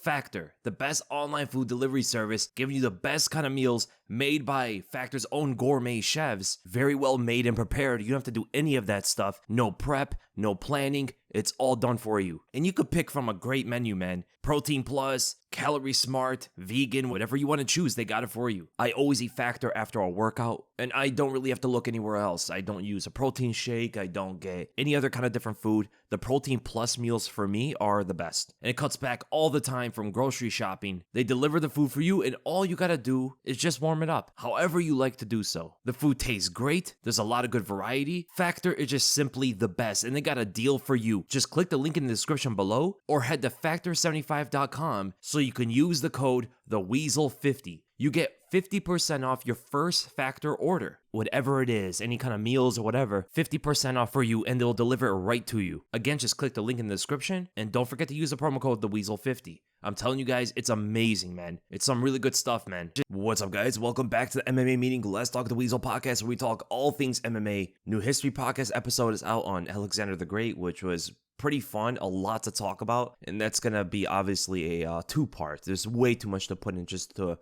Factor, the best online food delivery service, giving you the best kind of meals made by Factor's own gourmet chefs. Very well made and prepared. You don't have to do any of that stuff. No prep, no planning. It's all done for you. And you could pick from a great menu, man. Protein plus, calorie smart, vegan, whatever you want to choose, they got it for you. I always eat Factor after a workout, and I don't really have to look anywhere else. I don't use a protein shake. I don't get any other kind of different food. The protein plus meals for me are the best. And it cuts back all the time from grocery shopping. They deliver the food for you, and all you gotta do is just warm it up, however you like to do so. The food tastes great. There's a lot of good variety. Factor is just simply the best, and they got a deal for you. Just click the link in the description below or head to factor75.com so you can use the code TheWeasle50. You get 50% off your first Factor order. Whatever it is, any kind of meals or whatever, 50% off for you, and they'll deliver it right to you. Again, just click the link in the description and don't forget to use the promo code TheWeasle50. I'm telling you guys, it's amazing, man. It's some really good stuff, man. What's up, guys? Welcome back to the MMA Meeting Let's Talk the Weasel podcast, where we talk all things MMA. New History podcast episode is out on Alexander the Great, which was pretty fun, a lot to talk about, and that's gonna be obviously a two-part. There's way too much to put in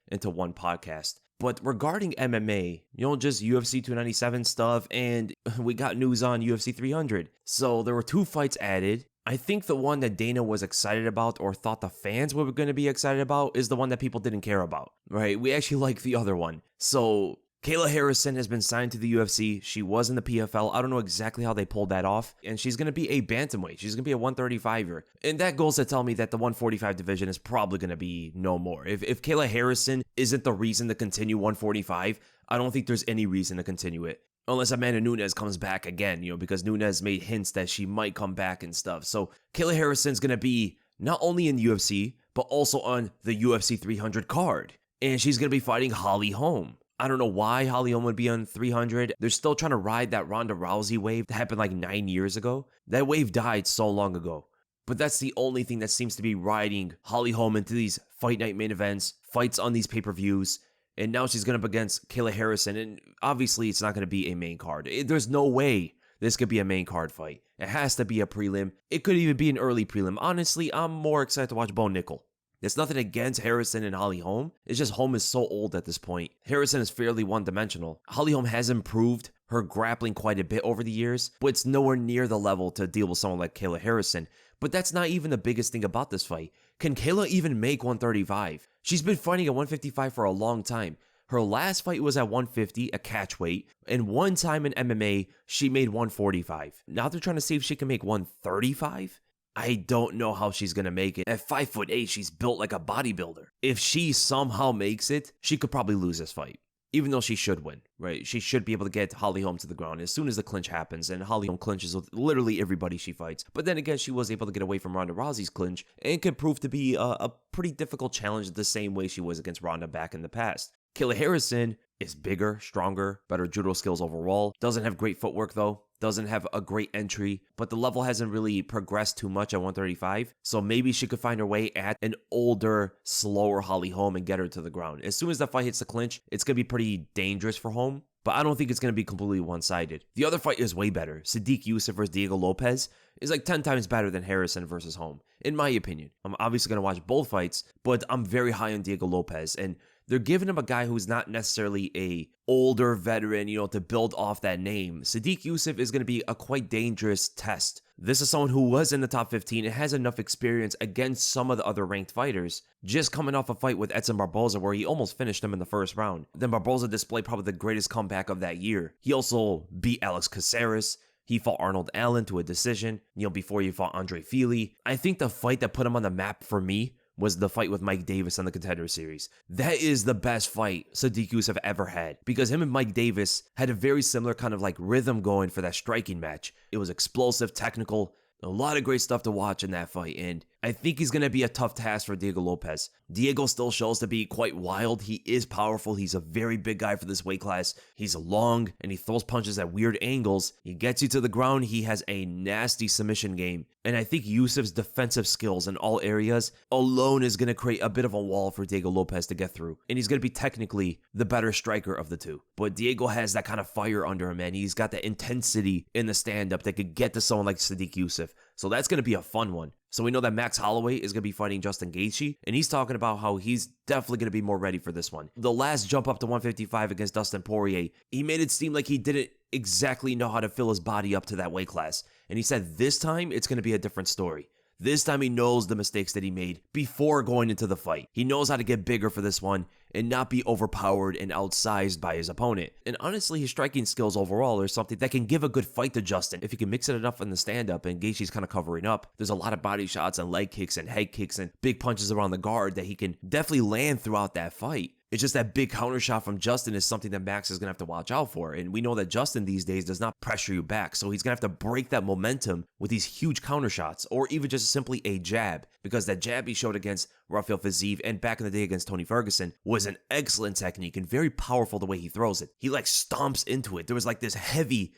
into one podcast. But regarding MMA, just UFC 297 stuff, and we got news on UFC 300. So there were 2 fights added. I think the one that Dana was excited about, or thought the fans were going to be excited about, is the one that people didn't care about, right? We actually like the other one. So Kayla Harrison has been signed to the UFC. She was in the PFL. I don't know exactly how they pulled that off. And she's going to be a bantamweight. She's going to be a 135er. And that goes to tell me that the 145 division is probably going to be no more. If Kayla Harrison isn't the reason to continue 145, I don't think there's any reason to continue it. Unless Amanda Nunes comes back again, because Nunes made hints that she might come back and stuff. So Kayla Harrison's going to be not only in the UFC, but also on the UFC 300 card. And she's going to be fighting Holly Holm. I don't know why Holly Holm would be on 300. They're still trying to ride that Ronda Rousey wave that happened like 9 years ago. That wave died so long ago. But that's the only thing that seems to be riding Holly Holm into these fight night main events, fights on these pay-per-views. And now she's going up against Kayla Harrison. And obviously it's not going to be a main card. There's no way this could be a main card fight. It has to be a prelim. It could even be an early prelim. Honestly, I'm more excited to watch Bo Nickel. There's nothing against Harrison and Holly Holm. It's just Holm is so old at this point. Harrison is fairly one-dimensional. Holly Holm has improved her grappling quite a bit over the years, but it's nowhere near the level to deal with someone like Kayla Harrison. But that's not even the biggest thing about this fight. Can Kayla even make 135? She's been fighting at 155 for a long time. Her last fight was at 150, a catch weight, and one time in MMA, she made 145. Now they're trying to see if she can make 135? I don't know how she's going to make it. At 5'8", she's built like a bodybuilder. If she somehow makes it, she could probably lose this fight. Even though she should win, right? She should be able to get Holly Holm to the ground as soon as the clinch happens, and Holly Holm clinches with literally everybody she fights. But then again, she was able to get away from Ronda Rousey's clinch, and could prove to be a pretty difficult challenge the same way she was against Ronda back in the past. Kayla Harrison is bigger, stronger, better judo skills overall. Doesn't have great footwork though. Doesn't have a great entry, but the level hasn't really progressed too much at 135. So maybe she could find her way at an older, slower Holly Holm and get her to the ground. As soon as that fight hits the clinch, it's going to be pretty dangerous for Holm, but I don't think it's going to be completely one-sided. The other fight is way better. Sodiq Yusuff versus Diego Lopes is like 10 times better than Harrison versus Holm, in my opinion. I'm obviously going to watch both fights, but I'm very high on Diego Lopes, and they're giving him a guy who's not necessarily a older veteran, to build off that name. Sodiq Yusuff is going to be a quite dangerous test. This is someone who was in the top 15 and has enough experience against some of the other ranked fighters, just coming off a fight with Edson Barboza where he almost finished him in the first round. Then Barboza displayed probably the greatest comeback of that year. He also beat Alex Caceres. He fought Arnold Allen to a decision, before he fought Andre Fili. I think the fight that put him on the map for me was the fight with Mike Davis on the Contender Series. That is the best fight Sodiq Yusuff ever had, because him and Mike Davis had a very similar kind of like rhythm going for that striking match. It was explosive, technical, a lot of great stuff to watch in that fight, and I think he's going to be a tough task for Diego Lopes. Diego still shows to be quite wild. He is powerful. He's a very big guy for this weight class. He's long, and he throws punches at weird angles. He gets you to the ground. He has a nasty submission game. And I think Yusuff's defensive skills in all areas alone is going to create a bit of a wall for Diego Lopes to get through. And he's going to be technically the better striker of the two. But Diego has that kind of fire under him, man. He's got that intensity in the stand-up that could get to someone like Sodiq Yusuff. So that's going to be a fun one. So we know that Max Holloway is going to be fighting Justin Gaethje, and he's talking about how he's definitely going to be more ready for this one. The last jump up to 155 against Dustin Poirier, he made it seem like he didn't exactly know how to fill his body up to that weight class. And he said this time, it's going to be a different story. This time he knows the mistakes that he made before going into the fight. He knows how to get bigger for this one and not be overpowered and outsized by his opponent. And honestly, his striking skills overall are something that can give a good fight to Justin. If he can mix it enough in the stand-up and Gaethje's kind of covering up, there's a lot of body shots and leg kicks and head kicks and big punches around the guard that he can definitely land throughout that fight. It's just that big counter shot from Justin is something that Max is going to have to watch out for. And we know that Justin these days does not pressure you back. So he's going to have to break that momentum with these huge counter shots or even just simply a jab. Because that jab he showed against Raquel Pennington and back in the day against Tony Ferguson was an excellent technique and very powerful the way he throws it. He like stomps into it. There was like this heavy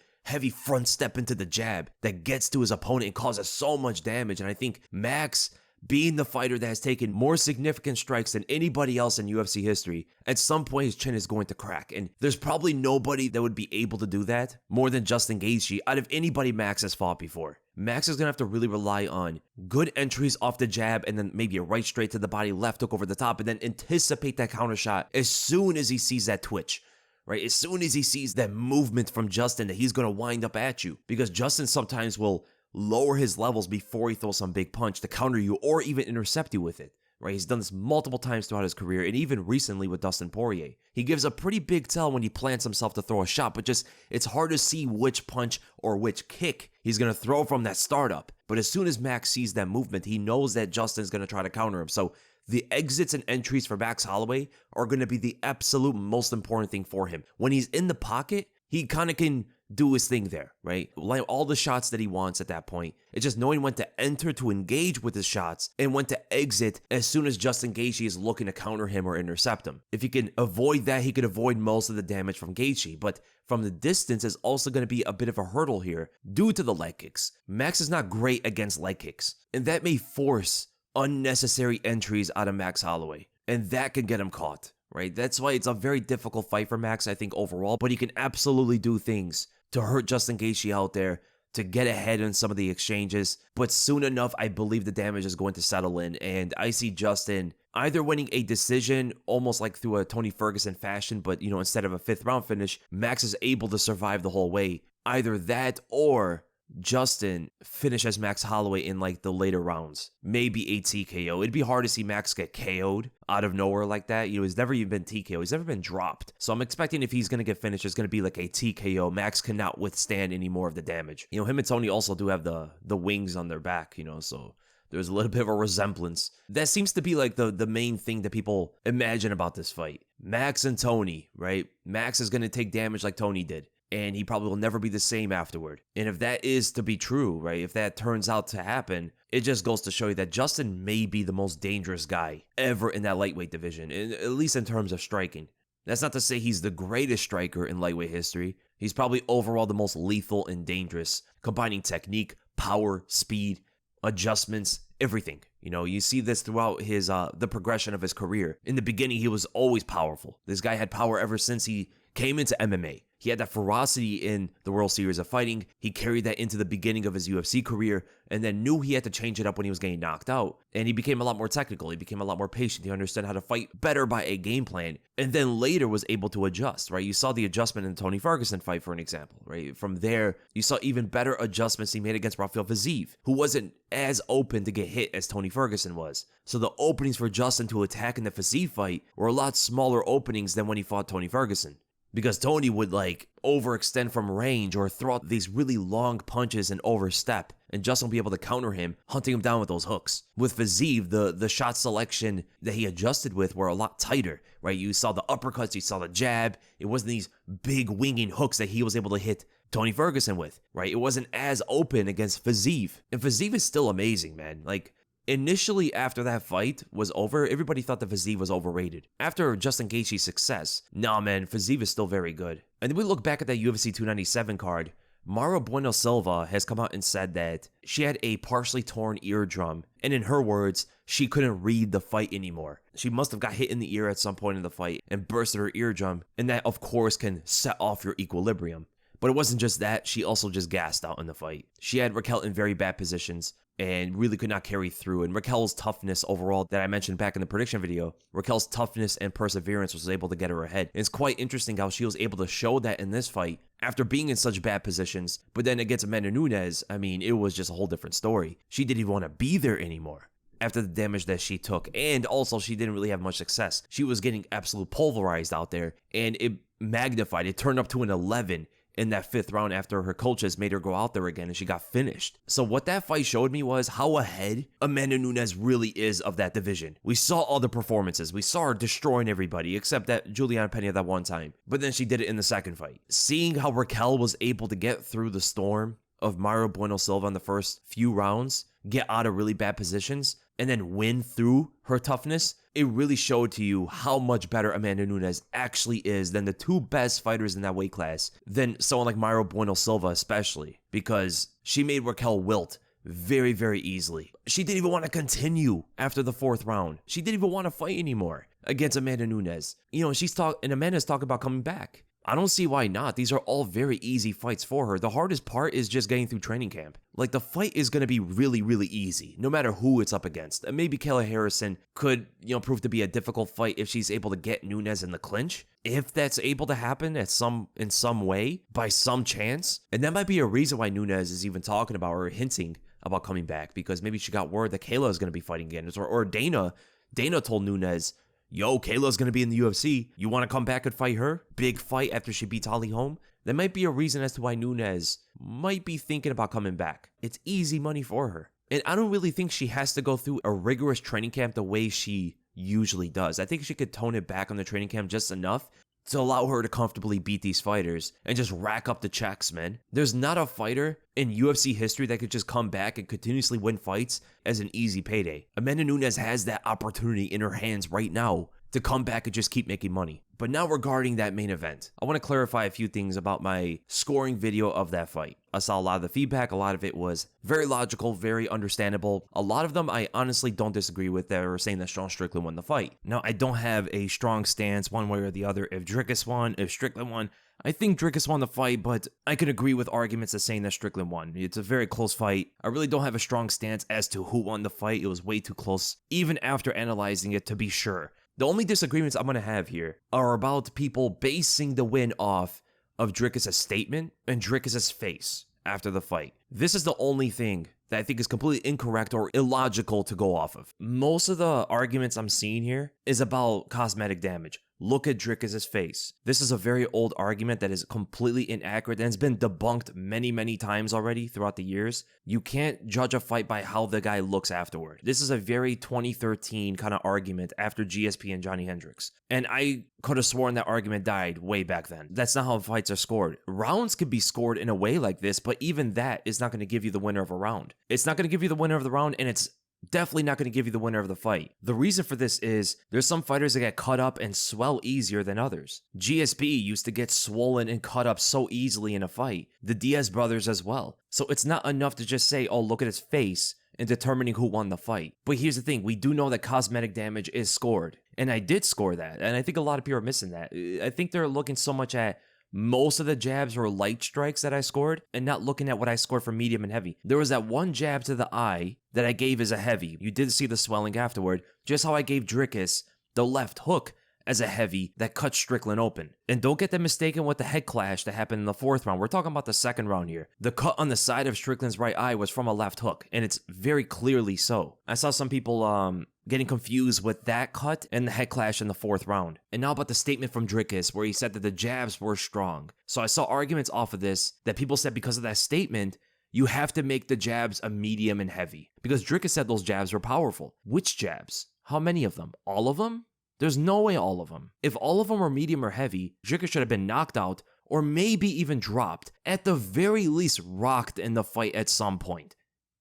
front step into the jab that gets to his opponent and causes so much damage. And I think Max, being the fighter that has taken more significant strikes than anybody else in UFC history, at some point his chin is going to crack. And there's probably nobody that would be able to do that more than Justin Gaethje out of anybody Max has fought before. Max is going to have to really rely on good entries off the jab and then maybe a right straight to the body, left hook over the top, and then anticipate that counter shot as soon as he sees that twitch. Right? As soon as he sees that movement from Justin that he's going to wind up at you. Because Justin sometimes will lower his levels before he throws some big punch to counter you or even intercept you with it, right? He's done this multiple times throughout his career and even recently with Dustin Poirier. He gives a pretty big tell when he plants himself to throw a shot, but just it's hard to see which punch or which kick he's going to throw from that startup. But as soon as Max sees that movement, he knows that Justin's going to try to counter him. So the exits and entries for Max Holloway are going to be the absolute most important thing for him. When he's in the pocket, he kind of can do his thing there, right? Like all the shots that he wants at that point. It's just knowing when to enter to engage with his shots and when to exit as soon as Justin Gaethje is looking to counter him or intercept him. If he can avoid that, he could avoid most of the damage from Gaethje. But from the distance is also going to be a bit of a hurdle here due to the leg kicks. Max is not great against leg kicks, and that may force unnecessary entries out of Max Holloway, and that can get him caught, right? That's why it's a very difficult fight for Max, I think, overall, but he can absolutely do things to hurt Justin Gaethje out there, to get ahead in some of the exchanges. But soon enough, I believe the damage is going to settle in, and I see Justin either winning a decision almost like through a Tony Ferguson fashion, but, instead of a 5th round finish, Max is able to survive the whole way. Either that or Justin finishes Max Holloway in like the later rounds. Maybe a TKO. It'd be hard to see Max get KO'd out of nowhere like that. He's never even been TKO. He's never been dropped. So I'm expecting if he's going to get finished, it's going to be like a TKO. Max cannot withstand any more of the damage. Him and Tony also do have the wings on their back, so there's a little bit of a resemblance. That seems to be like the main thing that people imagine about this fight. Max and Tony, right? Max is going to take damage like Tony did, and he probably will never be the same afterward. And if that is to be true, right, if that turns out to happen, it just goes to show you that Justin may be the most dangerous guy ever in that lightweight division, at least in terms of striking. That's not to say he's the greatest striker in lightweight history. He's probably overall the most lethal and dangerous, combining technique, power, speed, adjustments, everything. You see this throughout his the progression of his career. In the beginning, he was always powerful. This guy had power ever since he came into MMA. He had that ferocity in the World Series of Fighting. He carried that into the beginning of his UFC career and then knew he had to change it up when he was getting knocked out. And he became a lot more technical. He became a lot more patient. He understood how to fight better by a game plan. And then later was able to adjust, right? You saw the adjustment in the Tony Ferguson fight, for an example, right? From there, you saw even better adjustments he made against Raquel Pennington, who wasn't as open to get hit as Tony Ferguson was. So the openings for Justin to attack in the Pennington fight were a lot smaller openings than when he fought Tony Ferguson. Because Tony would overextend from range or throw out these really long punches and overstep, and Justin would be able to counter him, hunting him down with those hooks. With Pennington, the shot selection that he adjusted with were a lot tighter, right? You saw the uppercuts, you saw the jab. It wasn't these big winging hooks that he was able to hit Tony Ferguson with, right? It wasn't as open against Pennington. And Pennington is still amazing, man. Initially, after that fight was over, everybody thought that Pennington was overrated. After Justin Gaethje's success, man, Pennington is still very good. And then we look back at that UFC 297 card. Mayra Bueno Silva has come out and said that she had a partially torn eardrum, and in her words, she couldn't read the fight anymore. She must have got hit in the ear at some point in the fight and bursted her eardrum, and that of course can set off your equilibrium. But it wasn't just that, she also just gassed out in the fight. She had Raquel in very bad positions and really could not carry through. And Raquel's toughness overall that I mentioned back in the prediction video, Raquel's toughness and perseverance was able to get her ahead. And it's quite interesting how she was able to show that in this fight after being in such bad positions. But then against Amanda Nunes, I mean, it was just a whole different story. She didn't even want to be there anymore after the damage that she took. And also, she didn't really have much success. She was getting absolutely pulverized out there, and it magnified. It turned up to an 11 in that 5th round after her coaches made her go out there again and she got finished. So what that fight showed me was how ahead Amanda Nunes really is of that division. We saw all the performances. We saw her destroying everybody except that Juliana Pena that one time. But then she did it in the second fight. Seeing how Raquel was able to get through the storm of Mayra Bueno Silva in the first few rounds, get out of really bad positions, and then win through her toughness, it really showed to you how much better Amanda Nunes actually is than the two best fighters in that weight class, than someone like Mayra Bueno Silva especially, because she made Raquel wilt very, very easily. She didn't even want to continue after the 4th round. She didn't even want to fight anymore against Amanda Nunes. You know, and Amanda's talking about coming back. I don't see why not. These are all very easy fights for her. The hardest part is just getting through training camp. Like, the fight is going to be really, really easy, no matter who it's up against. And maybe Kayla Harrison could, prove to be a difficult fight if she's able to get Nunes in the clinch. If that's able to happen in some way, by some chance. And that might be a reason why Nunes is even talking about or hinting about coming back, because maybe she got word that Kayla is going to be fighting again. Or Dana told Nunes, yo, Kayla's going to be in the UFC. You want to come back and fight her? Big fight after she beats Holly Holm? That might be a reason as to why Nunes might be thinking about coming back. It's easy money for her. And I don't really think she has to go through a rigorous training camp the way she usually does. I think she could tone it back on the training camp just enough to allow her to comfortably beat these fighters and just rack up the checks, man. There's not a fighter in UFC history that could just come back and continuously win fights as an easy payday. Amanda Nunes has that opportunity in her hands right now to come back and just keep making money. But now regarding that main event, I want to clarify a few things about my scoring video of that fight. I saw a lot of the feedback. A lot of it was very logical, very understandable. A lot of them I honestly don't disagree with that are saying that Sean Strickland won the fight. Now, I don't have a strong stance one way or the other. If Dricus won, if Strickland won, I think Dricus won the fight, but I could agree with arguments as saying that Strickland won. It's a very close fight. I really don't have a strong stance as to who won the fight. It was way too close, even after analyzing it to be sure. The only disagreements I'm going to have here are about people basing the win off of Dricus' statement and Dricus' face after the fight. This is the only thing that I think is completely incorrect or illogical to go off of. Most of the arguments I'm seeing here is about cosmetic damage. Look at Dricus' face. This is a very old argument that is completely inaccurate and has been debunked many, many times already throughout the years. You can't judge a fight by how the guy looks afterward. This is a very 2013 kind of argument after GSP and Johnny Hendricks. And I could have sworn that argument died way back then. That's not how fights are scored. Rounds can be scored in a way like this, but even that is not going to give you the winner of a round. It's not going to give you the winner of the round, and it's definitely not going to give you the winner of the fight. The reason for this is there's some fighters that get cut up and swell easier than others. GSP used to get swollen and cut up so easily in a fight. The Diaz brothers as well. So it's not enough to just say, oh, look at his face in determining who won the fight. But here's the thing. We do know that cosmetic damage is scored. And I did score that. And I think a lot of people are missing that. I think they're looking so much at most of the jabs were light strikes that I scored and not looking at what I scored for medium and heavy. There was that one jab to the eye that I gave as a heavy. You did see the swelling afterward, just how I gave Dricus the left hook as a heavy that cut Strickland open. And don't get that mistaken with the head clash that happened in the 4th round. We're talking about the 2nd round here. The cut on the side of Strickland's right eye was from a left hook, and it's very clearly so. I saw some people getting confused with that cut and the head clash in the 4th round. And now about the statement from Dricus where he said that the jabs were strong. So I saw arguments off of this that people said because of that statement, you have to make the jabs a medium and heavy. Because Dricus said those jabs were powerful. Which jabs? How many of them? All of them? There's no way all of them. If all of them were medium or heavy, Dricus should have been knocked out or maybe even dropped. At the very least, rocked in the fight at some point.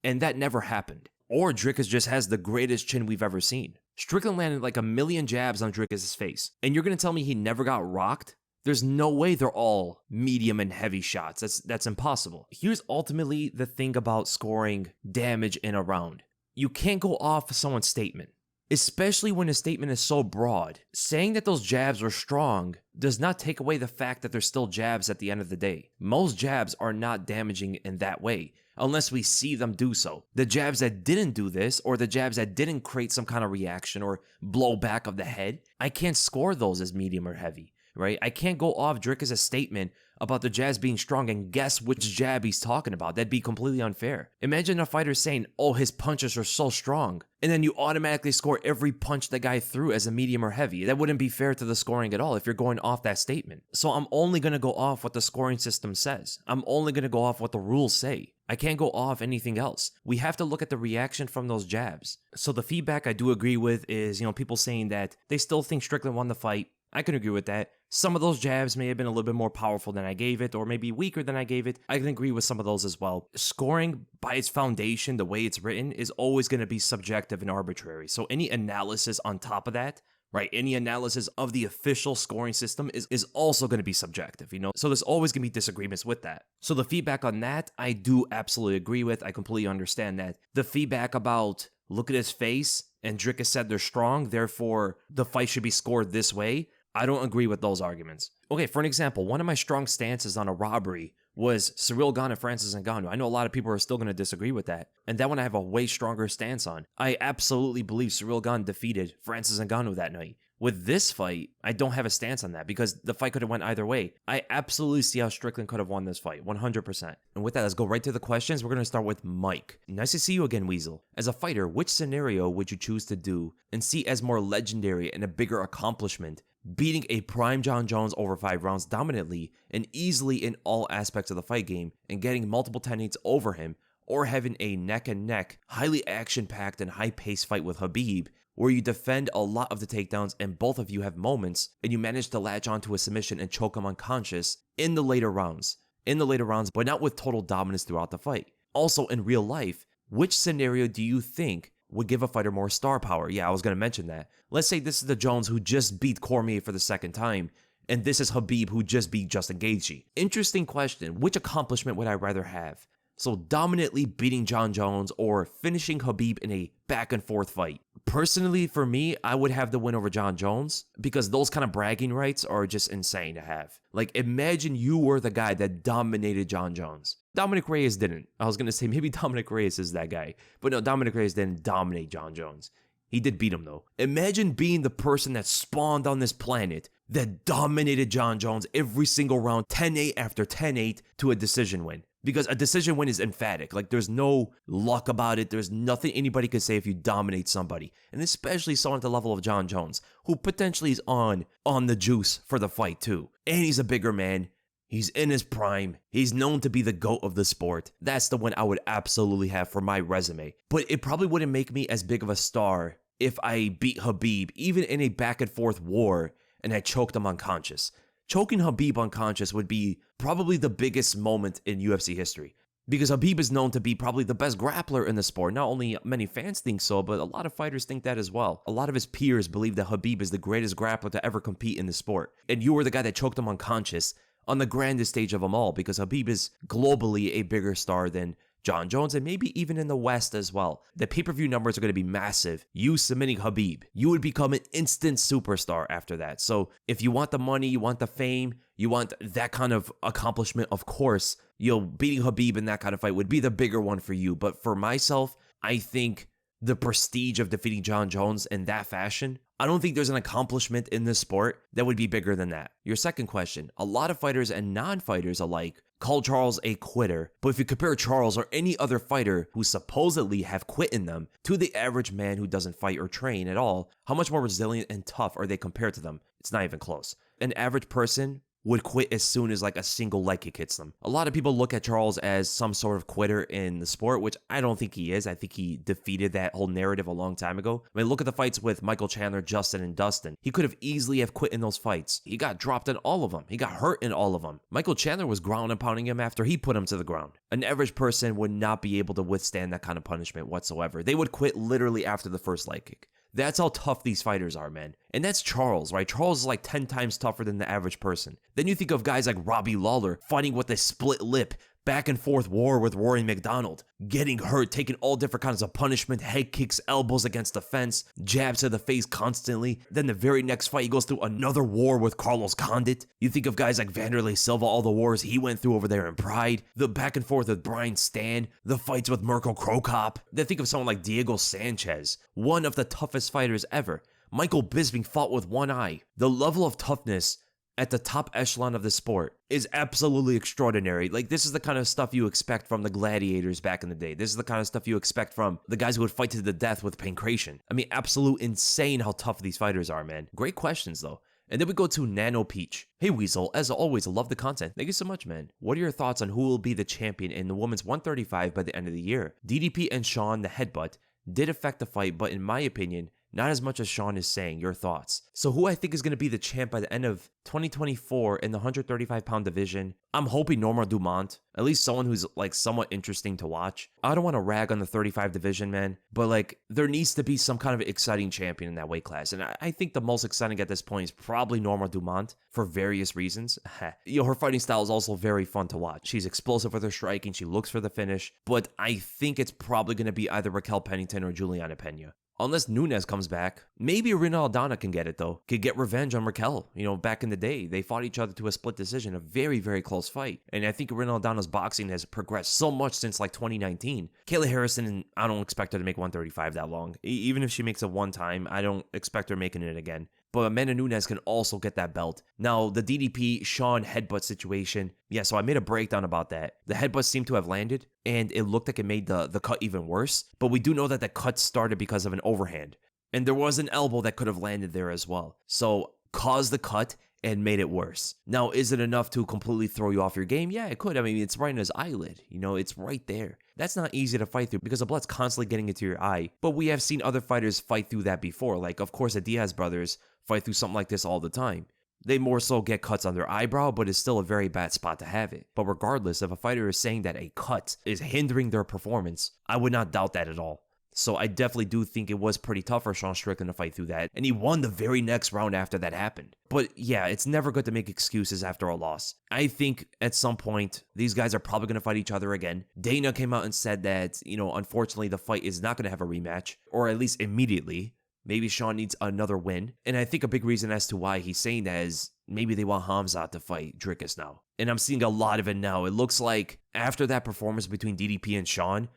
And that never happened. Or Dricus just has the greatest chin we've ever seen. Strickland landed like 1 million jabs on Dricus' face. And you're going to tell me he never got rocked? There's no way they're all medium and heavy shots. That's impossible. Here's ultimately the thing about scoring damage in a round. You can't go off someone's statement, especially when a statement is so broad. Saying that those jabs were strong does not take away the fact that they're still jabs at the end of the day. Most jabs are not damaging in that way, unless we see them do so. The jabs that didn't do this, or the jabs that didn't create some kind of reaction or blow back of the head, I can't score those as medium or heavy, right? I can't go off Dricus' statement about the jabs being strong and guess which jab he's talking about. That'd be completely unfair. Imagine a fighter saying, oh, his punches are so strong, and then you automatically score every punch the guy threw as a medium or heavy. That wouldn't be fair to the scoring at all if you're going off that statement. So I'm only going to go off what the scoring system says. I'm only going to go off what the rules say. I can't go off anything else. We have to look at the reaction from those jabs. So the feedback I do agree with is, people saying that they still think Strickland won the fight. I can agree with that. Some of those jabs may have been a little bit more powerful than I gave it, or maybe weaker than I gave it. I can agree with some of those as well. Scoring, by its foundation, the way it's written, is always going to be subjective and arbitrary. So any analysis on top of that, right, any analysis of the official scoring system is also going to be subjective, So there's always going to be disagreements with that. So the feedback on that, I do absolutely agree with. I completely understand that. The feedback about, look at his face, and Dricus said they're strong, therefore the fight should be scored this way, I don't agree with those arguments. Okay, for an example, one of my strong stances on a robbery was Ciryl Gane and Francis Ngannou. I know a lot of people are still going to disagree with that. And that one I have a way stronger stance on. I absolutely believe Ciryl Gane defeated Francis Ngannou that night. With this fight, I don't have a stance on that because the fight could have went either way. I absolutely see how Strickland could have won this fight, 100%. And with that, let's go right to the questions. We're going to start with Mike. Nice to see you again, Weasel. As a fighter, which scenario would you choose to do and see as more legendary and a bigger accomplishment? Beating a prime Jon Jones over 5 rounds dominantly and easily in all aspects of the fight game and getting multiple 10-8s over him, or having a neck-and-neck, highly action-packed and high-paced fight with Khabib, where you defend a lot of the takedowns and both of you have moments and you manage to latch onto a submission and choke him unconscious in the later rounds, but not with total dominance throughout the fight. Also, in real life, which scenario do you think would give a fighter more star power? Yeah, I was going to mention that. Let's say this is the Jones who just beat Cormier for the second time, and this is Khabib who just beat Justin Gaethje. Interesting question. Which accomplishment would I rather have? So dominantly beating Jon Jones or finishing Khabib in a back and forth fight? Personally, for me, I would have the win over Jon Jones because those kind of bragging rights are just insane to have. Like, imagine you were the guy that dominated Jon Jones. Dominick Reyes didn't. I was going to say maybe Dominick Reyes is that guy. But no, Dominick Reyes didn't dominate Jon Jones. He did beat him though. Imagine being the person that spawned on this planet that dominated Jon Jones every single round, 10-8 after 10-8 to a decision win. Because a decision win is emphatic. Like, there's no luck about it. There's nothing anybody could say if you dominate somebody. And especially someone at the level of Jon Jones, who potentially is on the juice for the fight too. And he's a bigger man. He's in his prime. He's known to be the GOAT of the sport. That's the one I would absolutely have for my resume. But it probably wouldn't make me as big of a star if I beat Khabib, even in a back and forth war, and I choked him unconscious. Choking Khabib unconscious would be probably the biggest moment in UFC history. Because Khabib is known to be probably the best grappler in the sport. Not only many fans think so, but a lot of fighters think that as well. A lot of his peers believe that Khabib is the greatest grappler to ever compete in the sport. And you were the guy that choked him unconscious on the grandest stage of them all, because Khabib is globally a bigger star than Jon Jones, and maybe even in the West as well. The pay-per-view numbers are going to be massive. You submitting Khabib, you would become an instant superstar after that. So if you want the money, you want the fame, you want that kind of accomplishment, of course, beating Khabib in that kind of fight would be the bigger one for you. But for myself, I think the prestige of defeating Jon Jones in that fashion, I don't think there's an accomplishment in this sport that would be bigger than that. Your second question, a lot of fighters and non-fighters alike call Charles a quitter, but if you compare Charles or any other fighter who supposedly have quit in them to the average man who doesn't fight or train at all, how much more resilient and tough are they compared to them? It's not even close. An average person would quit as soon as like a single leg kick hits them. A lot of people look at Charles as some sort of quitter in the sport, which I don't think he is. I think he defeated that whole narrative a long time ago. I mean, look at the fights with Michael Chandler, Justin, and Dustin. He could have easily have quit in those fights. He got dropped in all of them. He got hurt in all of them. Michael Chandler was ground and pounding him after he put him to the ground. An average person would not be able to withstand that kind of punishment whatsoever. They would quit literally after the first leg kick. That's how tough these fighters are, man. And that's Charles, right? Charles is like 10 times tougher than the average person. Then you think of guys like Robbie Lawler fighting with a split lip, back and forth war with Rory McDonald, getting hurt, taking all different kinds of punishment, head kicks, elbows against the fence, jabs to the face constantly. Then the very next fight, he goes through another war with Carlos Condit. You think of guys like Vanderlei Silva, all the wars he went through over there in Pride, the back and forth with Brian Stan, the fights with Mirko Krokop. Then think of someone like Diego Sanchez, one of the toughest fighters ever. Michael Bisping fought with one eye. The level of toughness at the top echelon of the sport is absolutely extraordinary. Like, this is the kind of stuff you expect from the gladiators back in the day. This is the kind of stuff you expect from the guys who would fight to the death with pancration. I mean, absolute insane how tough these fighters are, man. Great questions, though. And then we go to Nano Peach. Hey, Weasel, as always, I love the content. Thank you so much, man. What are your thoughts on who will be the champion in the women's 135 by the end of the year? DDP and Sean, the headbutt, did affect the fight, but in my opinion, not as much as Sean is saying. Your thoughts? So who I think is going to be the champ by the end of 2024 in the 135-pound division? I'm hoping Norma Dumont, at least someone who's like somewhat interesting to watch. I don't want to rag on the 35 division, man, but like there needs to be some kind of exciting champion in that weight class. And I think the most exciting at this point is probably Norma Dumont for various reasons. Her fighting style is also very fun to watch. She's explosive with her striking. She looks for the finish, but I think it's probably going to be either Raquel Pennington or Juliana Pena. Unless Nunes comes back. Maybe Renan Aldana can get it, though. Could get revenge on Raquel. Back in the day, they fought each other to a split decision, a very, very close fight. And I think Renan Aldana's boxing has progressed so much since like 2019. Kayla Harrison, I don't expect her to make 135 that long. Even if she makes it one time, I don't expect her making it again. But Amanda Nunes can also get that belt. Now, the DDP Sean headbutt situation. Yeah, so I made a breakdown about that. The headbutt seemed to have landed, and it looked like it made the cut even worse. But we do know that the cut started because of an overhand. And there was an elbow that could have landed there as well. So, caused the cut and made it worse. Now, is it enough to completely throw you off your game? Yeah, it could. I mean, it's right in his eyelid. It's right there. That's not easy to fight through because the blood's constantly getting into your eye. But we have seen other fighters fight through that before. Like, of course, the Diaz brothers fight through something like this all the time. They more so get cuts on their eyebrow, but it's still a very bad spot to have it. But regardless, if a fighter is saying that a cut is hindering their performance, I would not doubt that at all. So I definitely do think it was pretty tough for Sean Strickland to fight through that. And he won the very next round after that happened. But yeah, it's never good to make excuses after a loss. I think at some point, these guys are probably going to fight each other again. Dana came out and said that, unfortunately, the fight is not going to have a rematch, or at least immediately. Maybe Sean needs another win. And I think a big reason as to why he's saying that is maybe they want Hamzat to fight Dricus now. And I'm seeing a lot of it now. It looks like after that performance between DDP and Sean,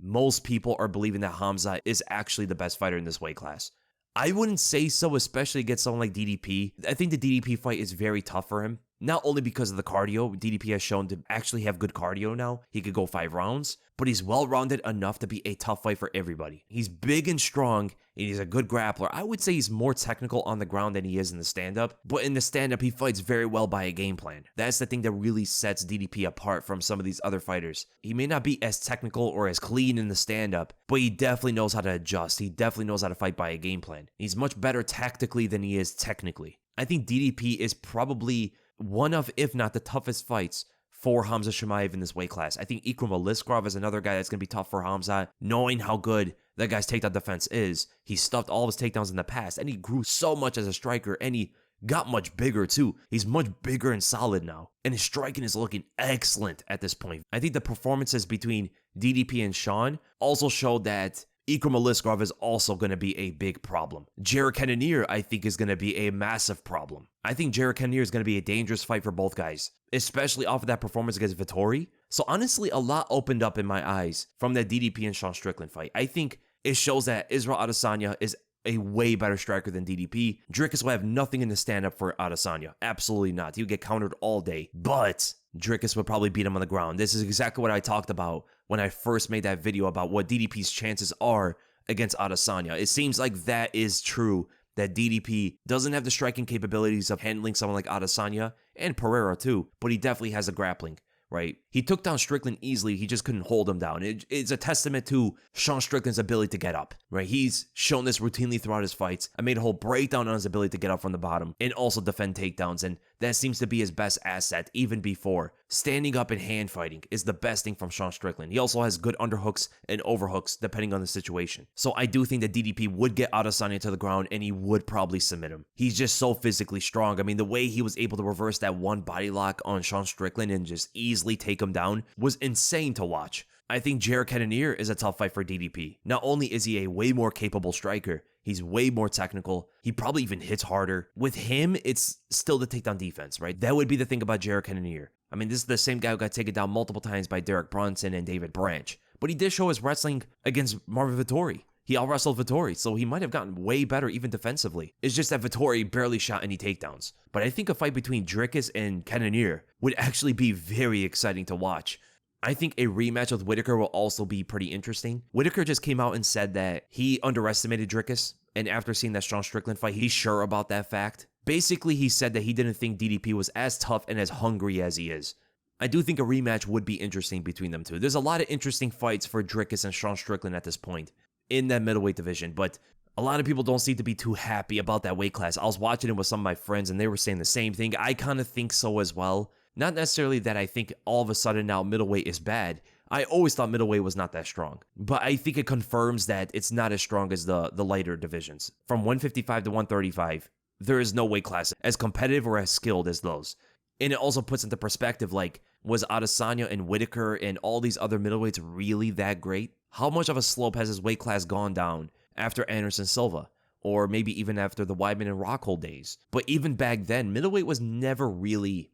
most people are believing that Hamzat is actually the best fighter in this weight class. I wouldn't say so, especially against someone like DDP. I think the DDP fight is very tough for him. Not only because of the cardio, DDP has shown to actually have good cardio now. He could go 5 rounds, but he's well-rounded enough to be a tough fight for everybody. He's big and strong, and he's a good grappler. I would say he's more technical on the ground than he is in the stand-up, but in the stand-up, he fights very well by a game plan. That's the thing that really sets DDP apart from some of these other fighters. He may not be as technical or as clean in the stand-up, but he definitely knows how to adjust. He definitely knows how to fight by a game plan. He's much better tactically than he is technically. I think DDP is probably one of, if not the toughest fights for Hamza Chimaev in this weight class. I think Ikram Aliskerov is another guy that's going to be tough for Hamza, knowing how good that guy's takedown defense is. He stuffed all of his takedowns in the past, and he grew so much as a striker, and he got much bigger too. He's much bigger and solid now, and his striking is looking excellent at this point. I think the performances between DDP and Sean also showed that Ikram Aliskerov is also going to be a big problem. Jared Cannonier, I think, is going to be a massive problem. I think Jared Cannonier is going to be a dangerous fight for both guys, especially off of that performance against Vettori. So honestly, a lot opened up in my eyes from that DDP and Sean Strickland fight. I think it shows that Israel Adesanya is a way better striker than DDP. Dricus will have nothing in the stand-up for Adesanya. Absolutely not. He would get countered all day. But Dricus would probably beat him on the ground. This is exactly what I talked about when I first made that video about what DDP's chances are against Adesanya. It seems like that is true, that DDP doesn't have the striking capabilities of handling someone like Adesanya, and Pereira too, but he definitely has the grappling, right? He took down Strickland easily, he just couldn't hold him down. It's a testament to Sean Strickland's ability to get up, right? He's shown this routinely throughout his fights. I made a whole breakdown on his ability to get up from the bottom and also defend takedowns, and that seems to be his best asset even before. Standing up and hand fighting is the best thing from Sean Strickland. He also has good underhooks and overhooks depending on the situation. So I do think that DDP would get Adesanya to the ground and he would probably submit him. He's just so physically strong. I mean, the way he was able to reverse that one body lock on Sean Strickland and just easily take him down was insane to watch. I think Jared Cannonier is a tough fight for DDP. Not only is he a way more capable striker, he's way more technical. He probably even hits harder. With him, it's still the takedown defense, right? That would be the thing about Jared Cannonier. I mean, this is the same guy who got taken down multiple times by Derek Brunson and David Branch. But he did show his wrestling against Marvin Vettori. He out-wrestled Vettori, so he might have gotten way better even defensively. It's just that Vettori barely shot any takedowns. But I think a fight between Dricus and Cannonier would actually be very exciting to watch. I think a rematch with Whitaker will also be pretty interesting. Whitaker just came out and said that he underestimated Dricus, and after seeing that Sean Strickland fight, he's sure about that fact. Basically, he said that he didn't think DDP was as tough and as hungry as he is. I do think a rematch would be interesting between them two. There's a lot of interesting fights for Dricus and Sean Strickland at this point in that middleweight division, but a lot of people don't seem to be too happy about that weight class. I was watching it with some of my friends, and they were saying the same thing. I kind of think so as well. Not necessarily that I think all of a sudden now middleweight is bad. I always thought middleweight was not that strong. But I think it confirms that it's not as strong as the lighter divisions. From 155 to 135, there is no weight class as competitive or as skilled as those. And it also puts into perspective, like, was Adesanya and Whitaker and all these other middleweights really that great? How much of a slope has his weight class gone down after Anderson Silva? Or maybe even after the Weidman and Rockhold days? But even back then, middleweight was never really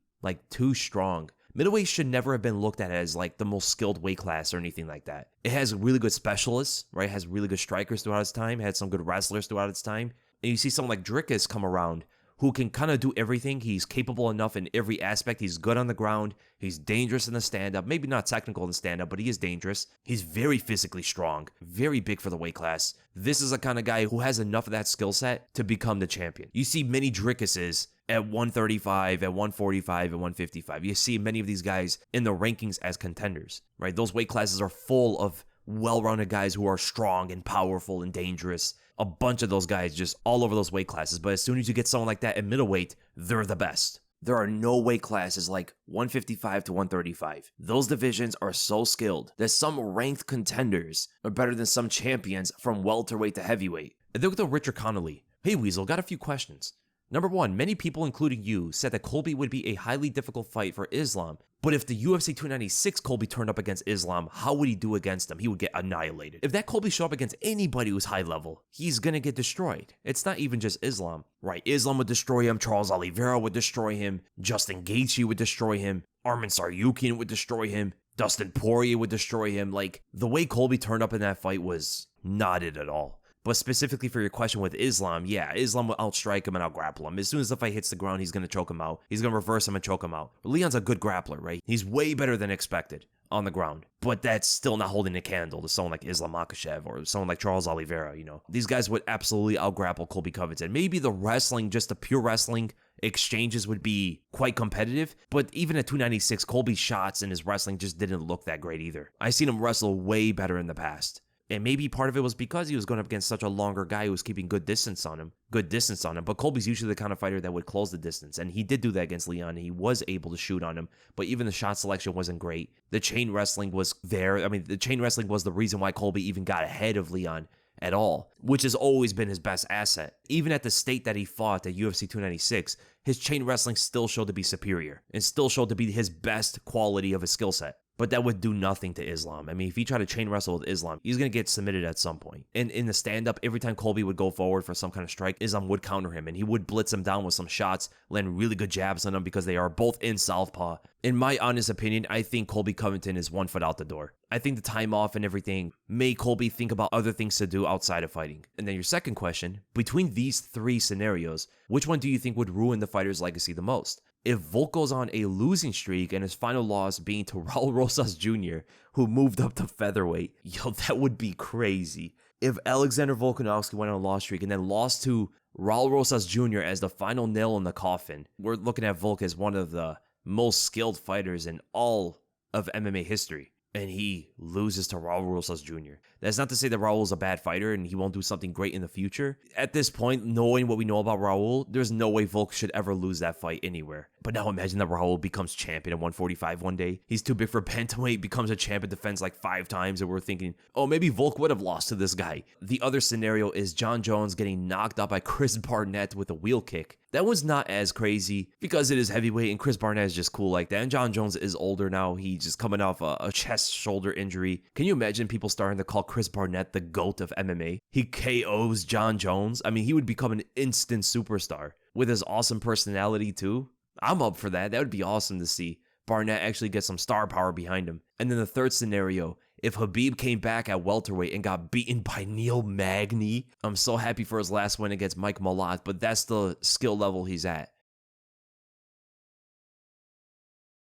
too strong. Middleweight should never have been looked at as the most skilled weight class or anything like that. It has really good specialists, right? It has really good strikers throughout its time. It had some good wrestlers throughout its time. And you see someone like Dricus come around who can kind of do everything. He's capable enough in every aspect. He's good on the ground. He's dangerous in the stand-up. Maybe not technical in the stand-up, but he is dangerous. He's very physically strong, very big for the weight class. This is a kind of guy who has enough of that skill set to become the champion. You see many Dricuses at 135, at 145, at 155. You see many of these guys in the rankings as contenders, right? Those weight classes are full of well-rounded guys who are strong and powerful and dangerous. A bunch of those guys just all over those weight classes. But as soon as you get someone like that at middleweight, they're the best. There are no weight classes like 155 to 135. Those divisions are so skilled that some ranked contenders are better than some champions from welterweight to heavyweight. And look at Richard Connolly. Hey Weasel, got a few questions. Number one, many people, including you, said that Colby would be a highly difficult fight for Islam. But if the UFC 296 Colby turned up against Islam, how would he do against him? He would get annihilated. If that Colby showed up against anybody who's high level, he's gonna get destroyed. It's not even just Islam, right? Islam would destroy him, Charles Oliveira would destroy him, Justin Gaethje would destroy him, Arman Tsarukyan would destroy him, Dustin Poirier would destroy him. The way Colby turned up in that fight was not it at all. But specifically for your question with Islam, yeah, Islam will outstrike him and outgrapple him. As soon as the fight hits the ground, he's going to choke him out. He's going to reverse him and choke him out. But Leon's a good grappler, right? He's way better than expected on the ground. But that's still not holding a candle to someone like Islam Makhachev or someone like Charles Oliveira, These guys would absolutely outgrapple Colby Covington. Maybe the wrestling, just the pure wrestling exchanges would be quite competitive, but even at 296, Colby's shots and his wrestling just didn't look that great either. I've seen him wrestle way better in the past. And maybe part of it was because he was going up against such a longer guy who was keeping good distance on him. But Colby's usually the kind of fighter that would close the distance. And he did do that against Leon. He was able to shoot on him. But even the shot selection wasn't great. The chain wrestling was there. The chain wrestling was the reason why Colby even got ahead of Leon at all, which has always been his best asset. Even at the state that he fought at UFC 296, his chain wrestling still showed to be superior and still showed to be his best quality of his skill set. But that would do nothing to Islam. If he tried to chain wrestle with Islam, he's going to get submitted at some point. And in the stand-up, every time Colby would go forward for some kind of strike, Islam would counter him, and he would blitz him down with some shots, land really good jabs on him because they are both in southpaw. In my honest opinion, I think Colby Covington is 1 foot out the door. I think the time off and everything made Colby think about other things to do outside of fighting. And then your second question, between these three scenarios, which one do you think would ruin the fighter's legacy the most? If Volk goes on a losing streak and his final loss being to Raul Rosas Jr., who moved up to featherweight, that would be crazy. If Alexander Volkanovski went on a loss streak and then lost to Raul Rosas Jr. as the final nail in the coffin, we're looking at Volk as one of the most skilled fighters in all of MMA history. and he loses to Raul Rosas Jr. That's not to say that Raul's a bad fighter and he won't do something great in the future. At this point, knowing what we know about Raul, there's no way Volk should ever lose that fight anywhere. But now imagine that Raul becomes champion at 145 one day. He's too big for Bantamweight, becomes a champion, defends like 5 times, and we're thinking, oh, maybe Volk would have lost to this guy. The other scenario is Jon Jones getting knocked out by Chris Barnett with a wheel kick. That was not as crazy because it is heavyweight and Chris Barnett is just cool like that. And Jon Jones is older now. He's just coming off a chest shoulder injury. Can you imagine people starting to call Chris Barnett the GOAT of MMA? He KOs Jon Jones. I mean, he would become an instant superstar with his awesome personality too. I'm up for that. That would be awesome to see. Barnett actually get some star power behind him. And then the third scenario, if Khabib came back at welterweight and got beaten by Neil Magny, I'm so happy for his last win against Mike Malott, but that's the skill level he's at.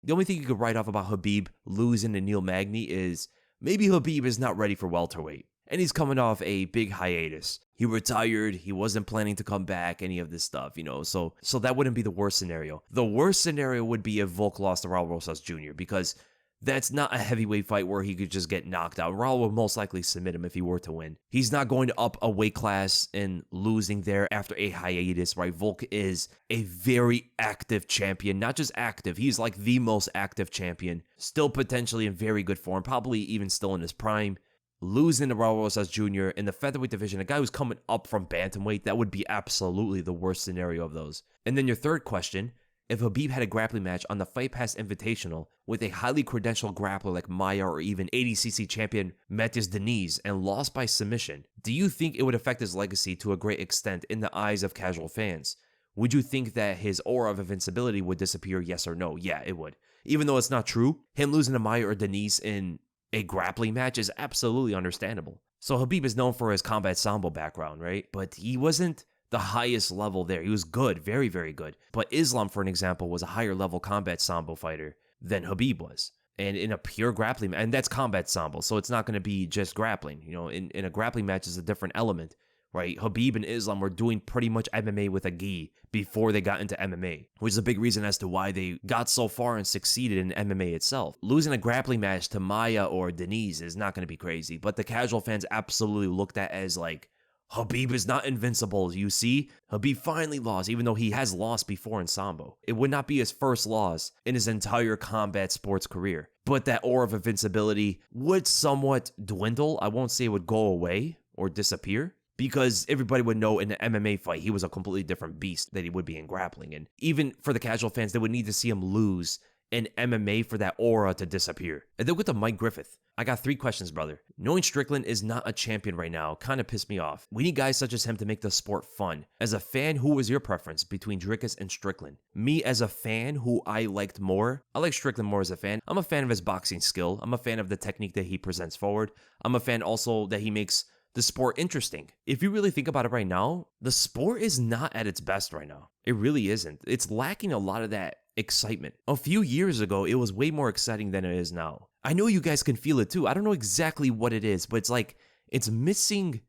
The only thing you could write off about Khabib losing to Neil Magny is maybe Khabib is not ready for welterweight. And he's coming off a big hiatus. He retired, he wasn't planning to come back, any of this stuff, so that wouldn't be the worst scenario. The worst scenario would be if Volk lost to Raul Rosas Jr. because that's not a heavyweight fight where he could just get knocked out. Raul would most likely submit him if he were to win. He's not going to up a weight class and losing there after a hiatus, right? Volk is a very active champion. Not just active, he's like the most active champion. Still potentially in very good form, probably even still in his prime. Losing to Raul Rosas Jr. in the featherweight division, a guy who's coming up from bantamweight, that would be absolutely the worst scenario of those. And then your third question, if Khabib had a grappling match on the Fight Pass Invitational with a highly credentialed grappler like Mayra or even ADCC champion Matthias Diniz and lost by submission, do you think it would affect his legacy to a great extent in the eyes of casual fans? Would you think that his aura of invincibility would disappear, yes or no? Yeah, it would. Even though it's not true, him losing to Mayra or Diniz in a grappling match is absolutely understandable. So Khabib is known for his combat sambo background, right? But he wasn't the highest level there. He was good, very, very good. But Islam, for an example, was a higher level combat sambo fighter than Khabib was. And in a pure grappling, and that's combat sambo, so it's not going to be just grappling. In a grappling match is a different element, right? Khabib and Islam were doing pretty much MMA with a gi before they got into MMA, which is a big reason as to why they got so far and succeeded in MMA itself. Losing a grappling match to Maya or Diniz is not going to be crazy, but the casual fans absolutely looked at as like, Khabib is not invincible, you see? Khabib finally lost, even though he has lost before in Sambo. It would not be his first loss in his entire combat sports career. But that aura of invincibility would somewhat dwindle. I won't say it would go away or disappear, because everybody would know in an MMA fight, he was a completely different beast than he would be in grappling. And even for the casual fans, they would need to see him lose in MMA for that aura to disappear. And then with the Mike Griffith, I got 3 questions, brother. Knowing Strickland is not a champion right now kind of pissed me off. We need guys such as him to make the sport fun. As a fan, who was your preference between Dricus and Strickland? Me as a fan, who I liked more? I like Strickland more as a fan. I'm a fan of his boxing skill. I'm a fan of the technique that he presents forward. I'm a fan also that he makes the sport interesting. If you really think about it right now, the sport is not at its best right now. It really isn't. It's lacking a lot of that excitement. A few years ago, it was way more exciting than it is now. I know you guys can feel it too. I don't know exactly what it is, but it's like it's missing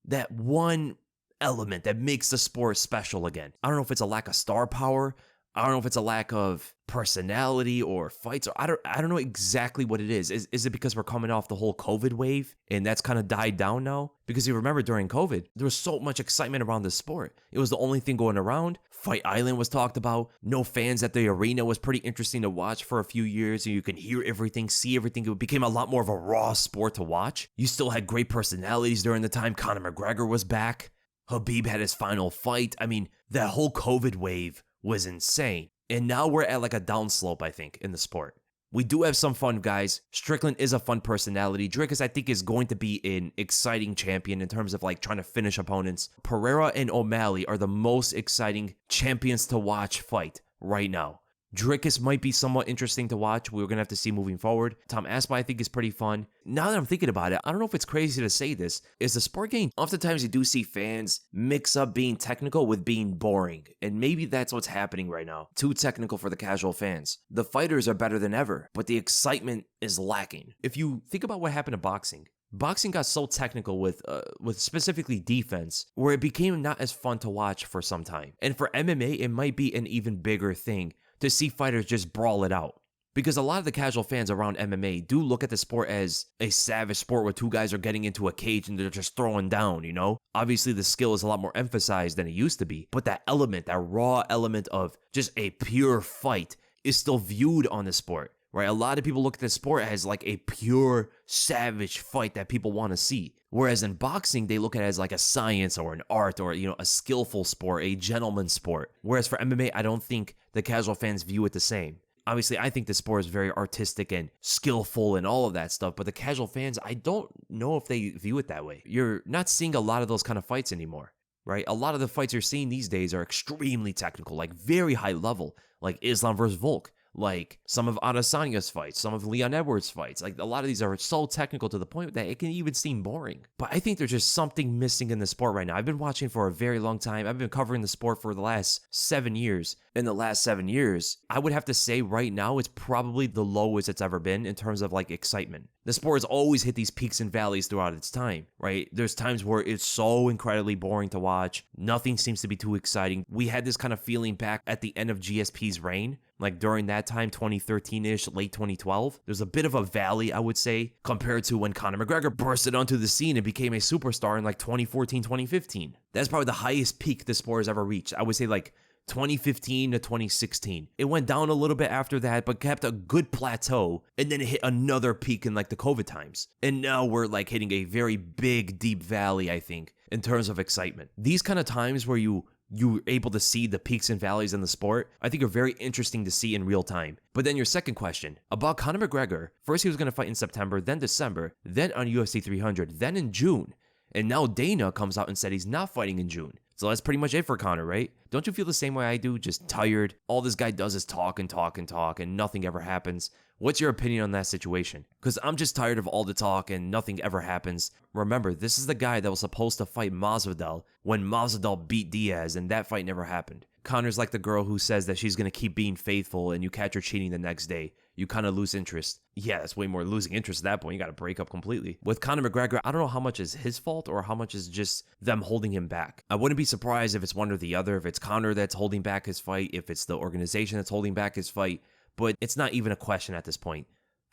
that one element that makes the sport special again. I don't know if it's a lack of star power. I don't know if it's a lack of personality or fights, or I don't know exactly what it is. Is it because we're coming off the whole COVID wave and that's kind of died down now? Because you remember during COVID, there was so much excitement around this sport. It was the only thing going around. Fight Island was talked about. No fans at the arena was pretty interesting to watch for a few years. You can hear everything, see everything. It became a lot more of a raw sport to watch. You still had great personalities during the time. Conor McGregor was back. Khabib had his final fight. I mean, that whole COVID wave was insane. And now we're at like a downslope, I think, in the sport. We do have some fun guys. Strickland is a fun personality. Dricus, I think, is going to be an exciting champion in terms of like trying to finish opponents. Pereira and O'Malley are the most exciting champions to watch fight right now. Dricus might be somewhat interesting to watch. We're going to have to see moving forward. Tom Aspinall, I think, is pretty fun. Now that I'm thinking about it, I don't know if it's crazy to say this. Is the sport game, oftentimes you do see fans mix up being technical with being boring. And maybe that's what's happening right now. Too technical for the casual fans. The fighters are better than ever, but the excitement is lacking. If you think about what happened to boxing, boxing got so technical with specifically defense, where it became not as fun to watch for some time. And for MMA, it might be an even bigger thing to see fighters just brawl it out. Because a lot of the casual fans around MMA do look at the sport as a savage sport where two guys are getting into a cage and they're just throwing down, you know? Obviously, the skill is a lot more emphasized than it used to be, but that element, that raw element of just a pure fight is still viewed on the sport, right? A lot of people look at the sport as like a pure, savage fight that people want to see. Whereas in boxing, they look at it as like a science or an art or, a skillful sport, a gentleman's sport. Whereas for MMA, I don't think the casual fans view it the same. Obviously, I think the sport is very artistic and skillful and all of that stuff, but the casual fans, I don't know if they view it that way. You're not seeing a lot of those kind of fights anymore, right? A lot of the fights you're seeing these days are extremely technical, like very high level, like Islam versus Volk, like some of Adesanya's fights, some of Leon Edwards' fights. Like a lot of these are so technical to the point that it can even seem boring. But I think there's just something missing in the sport right now. I've been watching for a very long time. I've been covering the sport for the last 7 years. In the last 7 years, I would have to say right now it's probably the lowest it's ever been in terms of like excitement. The sport has always hit these peaks and valleys throughout its time, right? There's times where it's so incredibly boring to watch. Nothing seems to be too exciting. We had this kind of feeling back at the end of GSP's reign, like during that time, 2013-ish, late 2012. There's a bit of a valley, I would say, compared to when Conor McGregor bursted onto the scene and became a superstar in like 2014, 2015. That's probably the highest peak the sport has ever reached. I would say like 2015 to 2016. It went down a little bit after that, but kept a good plateau, and then it hit another peak in like the COVID times. And now we're like hitting a very big, deep valley, I think, in terms of excitement. These kind of times where you're able to see the peaks and valleys in the sport, I think are very interesting to see in real time. But then your second question about Conor McGregor, first he was going to fight in September, then December, then on UFC 300, then in June. And now Dana comes out and said he's not fighting in June. So that's pretty much it for Conor, right? Don't you feel the same way I do? Just tired. All this guy does is talk and talk and talk and nothing ever happens. What's your opinion on that situation? Because I'm just tired of all the talk and nothing ever happens. Remember, this is the guy that was supposed to fight Masvidal when Masvidal beat Diaz and that fight never happened. Conor's like the girl who says that she's going to keep being faithful and you catch her cheating the next day. You kind of lose interest. Yeah, that's way more losing interest at that point. You got to break up completely. With Conor McGregor, I don't know how much is his fault or how much is just them holding him back. I wouldn't be surprised if it's one or the other, if it's Conor that's holding back his fight, if it's the organization that's holding back his fight, but it's not even a question at this point.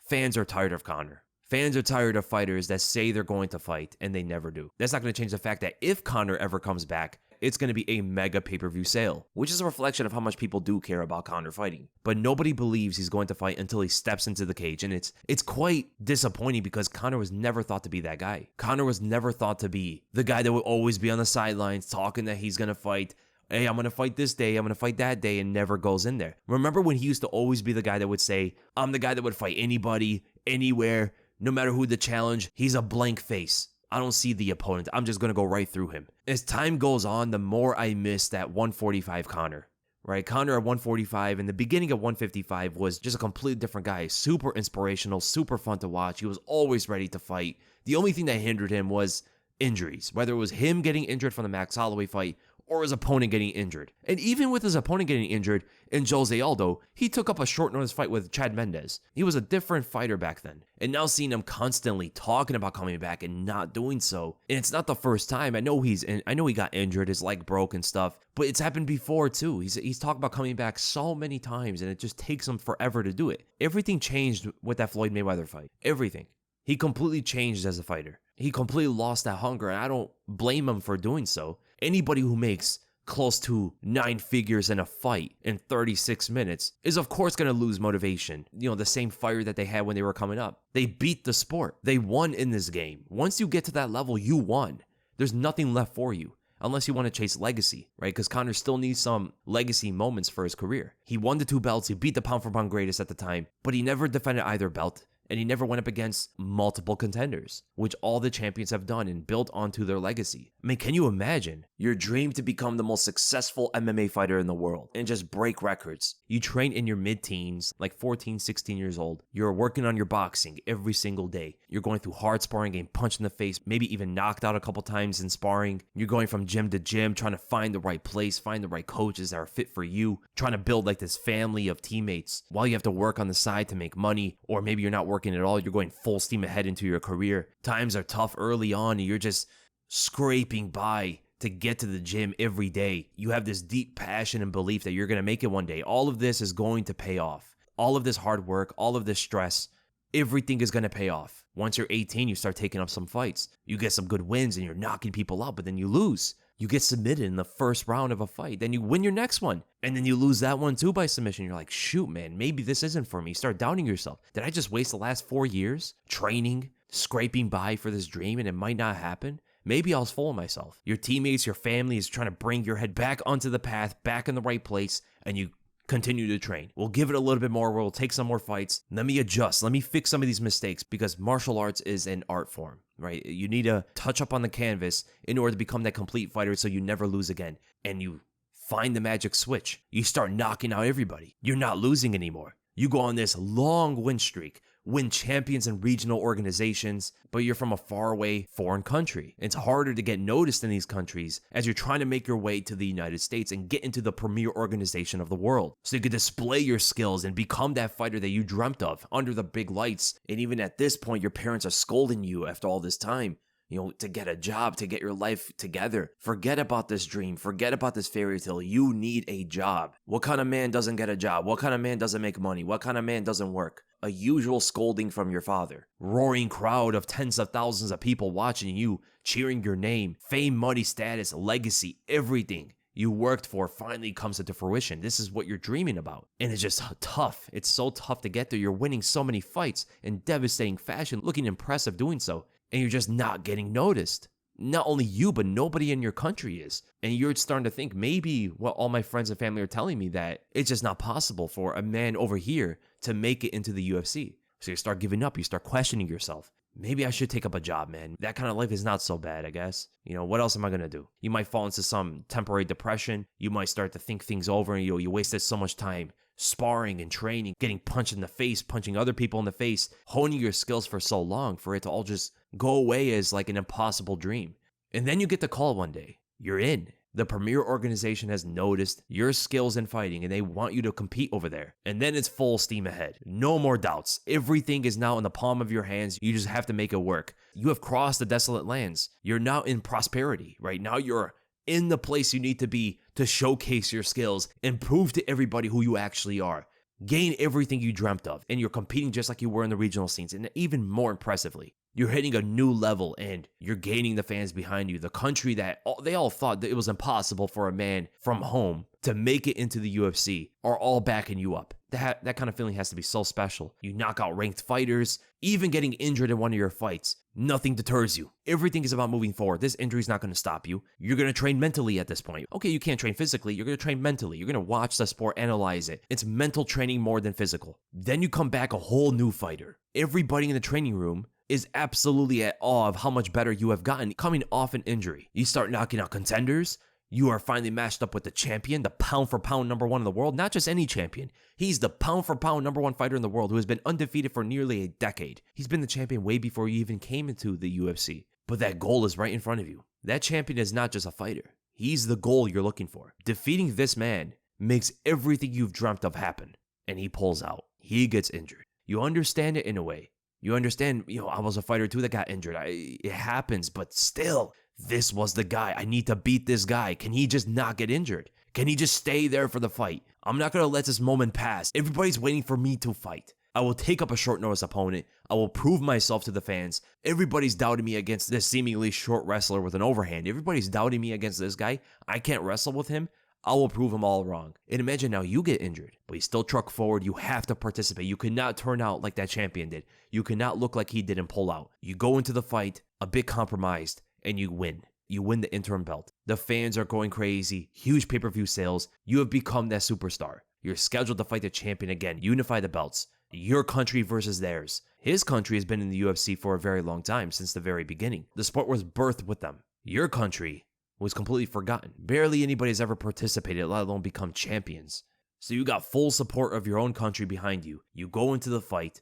Fans are tired of Conor. Fans are tired of fighters that say they're going to fight and they never do. That's not going to change the fact that if Conor ever comes back, it's going to be a mega pay-per-view sale, which is a reflection of how much people do care about Conor fighting. But nobody believes he's going to fight until he steps into the cage, and it's quite disappointing because Conor was never thought to be that guy. Conor was never thought to be the guy that would always be on the sidelines talking that he's going to fight. Hey, I'm going to fight this day, I'm going to fight that day, and never goes in there. Remember when he used to always be the guy that would say, I'm the guy that would fight anybody, anywhere, no matter who the challenge, he's a blank face. I don't see the opponent. I'm just going to go right through him. As time goes on, the more I miss that 145 Conor, right? Conor at 145 in the beginning of 155 was just a completely different guy. Super inspirational, super fun to watch. He was always ready to fight. The only thing that hindered him was injuries, whether it was him getting injured from the Max Holloway fight or his opponent getting injured. And even with his opponent getting injured in Jose Aldo, he took up a short notice fight with Chad Mendes. He was a different fighter back then. And now seeing him constantly talking about coming back and not doing so, and it's not the first time. I know he got injured, his leg broke and stuff, but it's happened before too. He's talked about coming back so many times, and it just takes him forever to do it. Everything changed with that Floyd Mayweather fight. Everything. He completely changed as a fighter. He completely lost that hunger, and I don't blame him for doing so. Anybody who makes close to 9 figures in a fight in 36 minutes is of course going to lose motivation. The same fire that they had when they were coming up. They beat the sport. They won in this game. Once you get to that level, you won. There's nothing left for you. Unless you want to chase legacy, right? Because Conor still needs some legacy moments for his career. He won the 2 belts. He beat the pound-for-pound greatest at the time, but he never defended either belt. And he never went up against multiple contenders, which all the champions have done and built onto their legacy. I mean, can you imagine your dream to become the most successful MMA fighter in the world and just break records? You train in your mid-teens, like 14, 16 years old. You're working on your boxing every single day. You're going through hard sparring, getting punched in the face, maybe even knocked out a couple times in sparring. You're going from gym to gym, trying to find the right place, find the right coaches that are fit for you, trying to build like this family of teammates while you have to work on the side to make money, or maybe you're not working at all. You're going full steam ahead into your career. Times are tough early on, and you're just scraping by to get to the gym every day. You have this deep passion and belief that you're going to make it one day. All of this is going to pay off. all of this hard work, all of this stress, everything is going to pay off. Once you're 18, you start taking up some fights. You get some good wins and you're knocking people out, but then you lose. You get submitted in the first round of a fight. Then you win your next one. And then you lose that one too by submission. You're like, shoot, man, maybe this isn't for me. You start doubting yourself. Did I just waste the last 4 years training, scraping by for this dream, and it might not happen? Maybe I was fooling myself. Your teammates, your family is trying to bring your head back onto the path, back in the right place, and you continue to train. We'll give it a little bit more. We'll take some more fights. Let me adjust. Let me fix some of these mistakes, because martial arts is an art form, right? You need to touch up on the canvas in order to become that complete fighter so you never lose again. And you find the magic switch. You start knocking out everybody. You're not losing anymore. You go on this long win streak, win champions in regional organizations, but you're from a faraway foreign country. It's harder to get noticed in these countries as you're trying to make your way to the United States and get into the premier organization of the world. So you can display your skills and become that fighter that you dreamt of under the big lights. And even at this point, your parents are scolding you after all this time, to get a job, to get your life together. Forget about this dream. Forget about this fairy tale. You need a job. What kind of man doesn't get a job? What kind of man doesn't make money? What kind of man doesn't work? A usual scolding from your father. Roaring crowd of tens of thousands of people watching you, cheering your name. Fame, money, status, legacy, everything you worked for finally comes into fruition. This is what you're dreaming about. And it's just tough. It's so tough to get there. You're winning so many fights in devastating fashion, looking impressive doing so. And you're just not getting noticed. Not only you, but nobody in your country is. And you're starting to think maybe what all my friends and family are telling me, that it's just not possible for a man over here to make it into the UFC. So you start giving up. You start questioning yourself. Maybe I should take up a job, man. That kind of life is not so bad, I guess. What else am I going to do? You might fall into some temporary depression. You might start to think things over, and you wasted so much time sparring and training, getting punched in the face, punching other people in the face, honing your skills for so long for it to all just go away as like an impossible dream. And then you get the call one day. You're in. The premier organization has noticed your skills in fighting and they want you to compete over there. And then it's full steam ahead. No more doubts. Everything is now in the palm of your hands. You just have to make it work. You have crossed the desolate lands. You're now in prosperity, right? Now you're in the place you need to be to showcase your skills and prove to everybody who you actually are. Gain everything you dreamt of, and you're competing just like you were in the regional scenes, and even more impressively. You're hitting a new level, and you're gaining the fans behind you. The country that they all thought that it was impossible for a man from home to make it into the UFC are all backing you up. That kind of feeling has to be so special. You knock out ranked fighters, even getting injured in one of your fights. Nothing deters you. Everything is about moving forward. This injury is not going to stop you. You're going to train mentally at this point. Okay, you can't train physically. You're going to train mentally. You're going to watch the sport, analyze it. It's mental training more than physical. Then you come back a whole new fighter. Everybody in the training room is absolutely at awe of how much better you have gotten coming off an injury. You start knocking out contenders. You are finally matched up with the champion, the pound for pound number one in the world. Not just any champion. He's the pound for pound number one fighter in the world who has been undefeated for nearly a decade. He's been the champion way before you even came into the UFC. But that goal is right in front of you. That champion is not just a fighter. He's the goal you're looking for. Defeating this man makes everything you've dreamt of happen. And he pulls out. He gets injured. You understand it in a way. You understand, I was a fighter too that got injured. It happens, but still, this was the guy. I need to beat this guy. Can he just not get injured? Can he just stay there for the fight? I'm not going to let this moment pass. Everybody's waiting for me to fight. I will take up a short notice opponent. I will prove myself to the fans. Everybody's doubting me against this seemingly short wrestler with an overhand. Everybody's doubting me against this guy. I can't wrestle with him. I will prove them all wrong. And imagine now you get injured, but you still truck forward. You have to participate. You cannot turn out like that champion did. You cannot look like he did and pull out. You go into the fight a bit compromised and you win. You win the interim belt. The fans are going crazy. Huge pay-per-view sales. You have become that superstar. You're scheduled to fight the champion again. Unify the belts. Your country versus theirs. His country has been in the UFC for a very long time, since the very beginning. The sport was birthed with them. Your country was completely forgotten. Barely anybody's ever participated, let alone become champions. So you got full support of your own country behind you. You go into the fight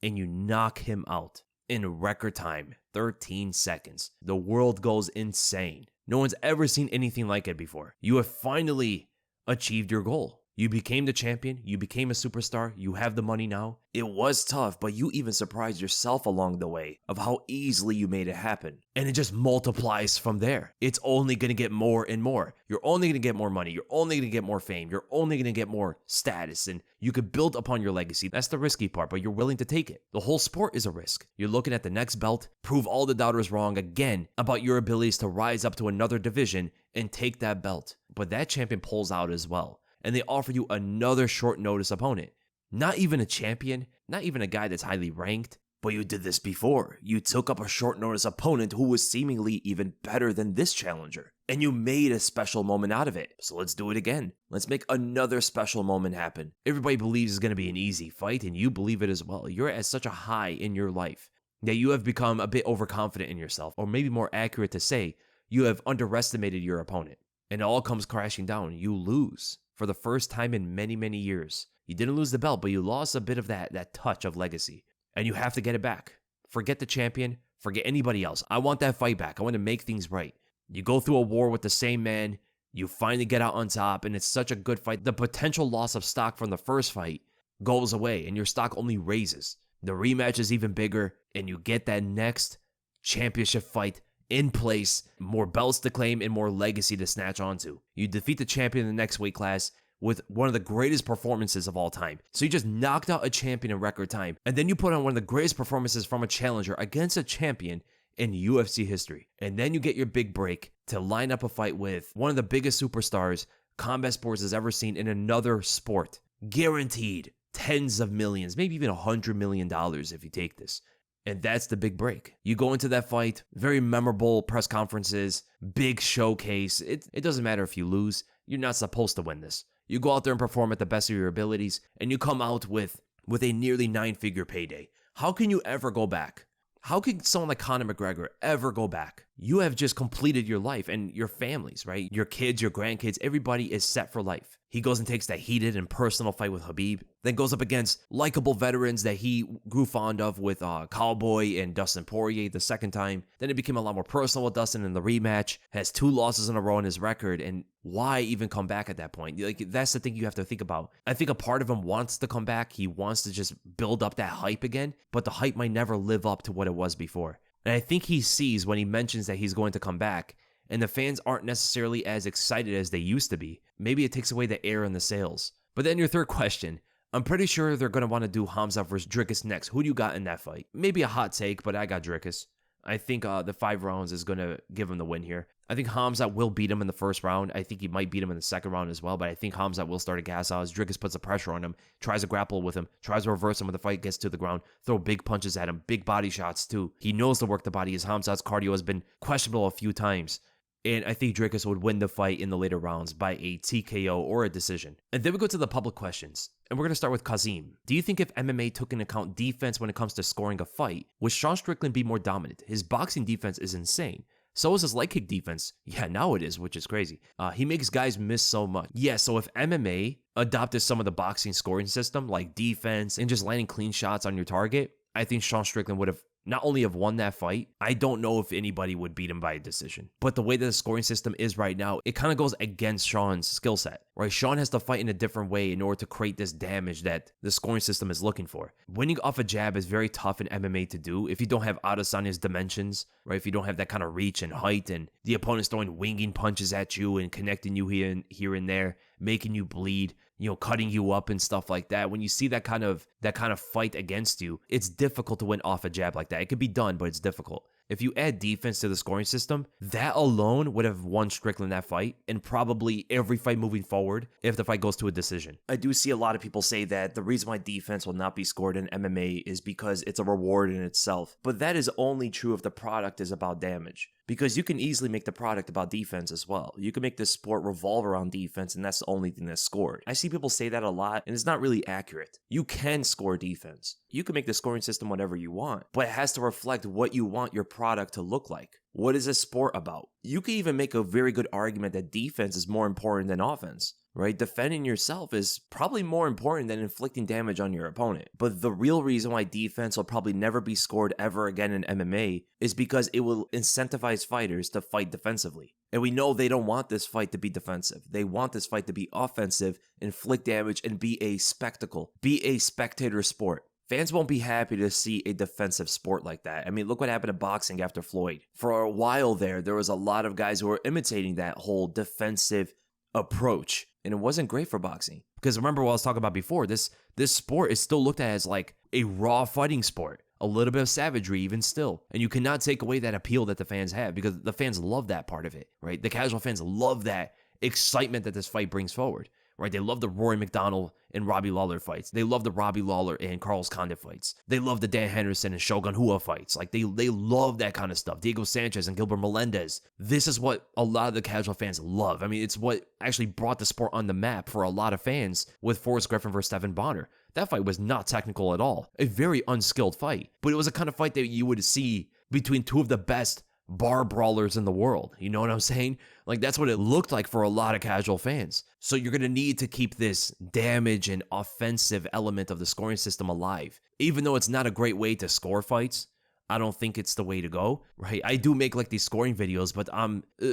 and you knock him out in record time, 13 seconds. The world goes insane. No one's ever seen anything like it before. You have finally achieved your goal. You became the champion, you became a superstar, you have the money now. It was tough, but you even surprised yourself along the way of how easily you made it happen. And it just multiplies from there. It's only going to get more and more. You're only going to get more money, you're only going to get more fame, you're only going to get more status, and you could build upon your legacy. That's the risky part, but you're willing to take it. The whole sport is a risk. You're looking at the next belt, prove all the doubters wrong again about your abilities to rise up to another division and take that belt. But that champion pulls out as well, and they offer you another short notice opponent. Not even a champion, not even a guy that's highly ranked, but you did this before. You took up a short notice opponent who was seemingly even better than this challenger, and you made a special moment out of it. So let's do it again. Let's make another special moment happen. Everybody believes it's going to be an easy fight, and you believe it as well. You're at such a high in your life that you have become a bit overconfident in yourself, or maybe more accurate to say, you have underestimated your opponent. And it all comes crashing down. You lose for the first time in many, many years. You didn't lose the belt, but you lost a bit of that touch of legacy. And you have to get it back. Forget the champion. Forget anybody else. I want that fight back. I want to make things right. You go through a war with the same man. You finally get out on top, and it's such a good fight. The potential loss of stock from the first fight goes away, and your stock only raises. The rematch is even bigger, and you get that next championship fight in place, more belts to claim and more legacy to snatch onto. You defeat the champion in the next weight class with one of the greatest performances of all time. So you just knocked out a champion in record time, and then you put on one of the greatest performances from a challenger against a champion in UFC history. And then you get your big break to line up a fight with one of the biggest superstars combat sports has ever seen in another sport. Guaranteed tens of millions, maybe even $100 million if you take this. And that's the big break. You go into that fight, very memorable press conferences, big showcase. It doesn't matter if you lose. You're not supposed to win this. You go out there and perform at the best of your abilities, and you come out with a nearly 9-figure payday. How can you ever go back? How can someone like Conor McGregor ever go back? You have just completed your life and your families, right? Your kids, your grandkids, everybody is set for life. He goes and takes that heated and personal fight with Khabib, then goes up against likable veterans that he grew fond of with Cowboy and Dustin Poirier the second time. Then it became a lot more personal with Dustin in the rematch, has 2 losses in a row in his record, and why even come back at that point? Like, that's the thing you have to think about. I think a part of him wants to come back. He wants to just build up that hype again, but the hype might never live up to what it was before. And I think he sees when he mentions that he's going to come back, and the fans aren't necessarily as excited as they used to be. Maybe it takes away the air in the sails. But then your third question, I'm pretty sure they're going to want to do Hamza versus Dricus next. Who do you got in that fight? Maybe a hot take, but I got Dricus. I think the 5 rounds is going to give him the win here. I think Hamza will beat him in the first round. I think he might beat him in the second round as well, but I think Hamza will start a gas out as Dricus puts the pressure on him, tries to grapple with him, tries to reverse him when the fight gets to the ground, throw big punches at him, big body shots too. He knows to work the body as Hamza's cardio has been questionable a few times. And I think Dricus would win the fight in the later rounds by a TKO or a decision. And then we go to the public questions. And we're going to start with Kazim. Do you think if MMA took into account defense when it comes to scoring a fight, would Sean Strickland be more dominant? His boxing defense is insane. So is his leg kick defense. Yeah, now it is, which is crazy. He makes guys miss so much. Yeah, so if MMA adopted some of the boxing scoring system, like defense and just landing clean shots on your target, I think Sean Strickland would have not only have won that fight, I don't know if anybody would beat him by a decision. But the way that the scoring system is right now, it kind of goes against Sean's skill set, right? Sean has to fight in a different way in order to create this damage that the scoring system is looking for. Winning off a jab is very tough in MMA to do if you don't have Adesanya's dimensions, right? If you don't have that kind of reach and height and the opponent's throwing winging punches at you and connecting you here and there, making you bleed, cutting you up and stuff like that. When you see that kind of fight against you, it's difficult to win off a jab like that. It could be done, but it's difficult. If you add defense to the scoring system, that alone would have won Strickland that fight and probably every fight moving forward if the fight goes to a decision. I do see a lot of people say that the reason why defense will not be scored in MMA is because it's a reward in itself. But that is only true if the product is about damage. Because you can easily make the product about defense as well. You can make this sport revolve around defense, and that's the only thing that's scored. I see people say that a lot, and it's not really accurate. You can score defense. You can make the scoring system whatever you want, but it has to reflect what you want your product to look like. What is a sport about? You can even make a very good argument that defense is more important than offense. right? Defending yourself is probably more important than inflicting damage on your opponent. But the real reason why defense will probably never be scored ever again in MMA is because it will incentivize fighters to fight defensively. And we know they don't want this fight to be defensive. They want this fight to be offensive, inflict damage, and be a spectacle, be a spectator sport. Fans won't be happy to see a defensive sport like that. I mean, look what happened to boxing after Floyd. For a while there was a lot of guys who were imitating that whole defensive approach, and it wasn't great for boxing. Because remember what I was talking about before, this sport is still looked at as like a raw fighting sport. A little bit of savagery even still. And you cannot take away that appeal that the fans have, because the fans love that part of it, right? The casual fans love that excitement that this fight brings forward, right? They love the Rory McDonald and Robbie Lawler fights. They love the Robbie Lawler and Carlos Condit fights. They love the Dan Henderson and Shogun Rua fights. Like they love that kind of stuff. Diego Sanchez and Gilbert Melendez. This is what a lot of the casual fans love. I mean, it's what actually brought the sport on the map for a lot of fans with Forrest Griffin versus Stephen Bonner. That fight was not technical at all. A very unskilled fight. But it was a kind of fight that you would see between two of the best bar brawlers in the world. You know what I'm saying? Like, that's what it looked like for a lot of casual fans. So you're going to need to keep this damage and offensive element of the scoring system alive. Even though it's not a great way to score fights, I don't think it's the way to go, right? I do make like these scoring videos, but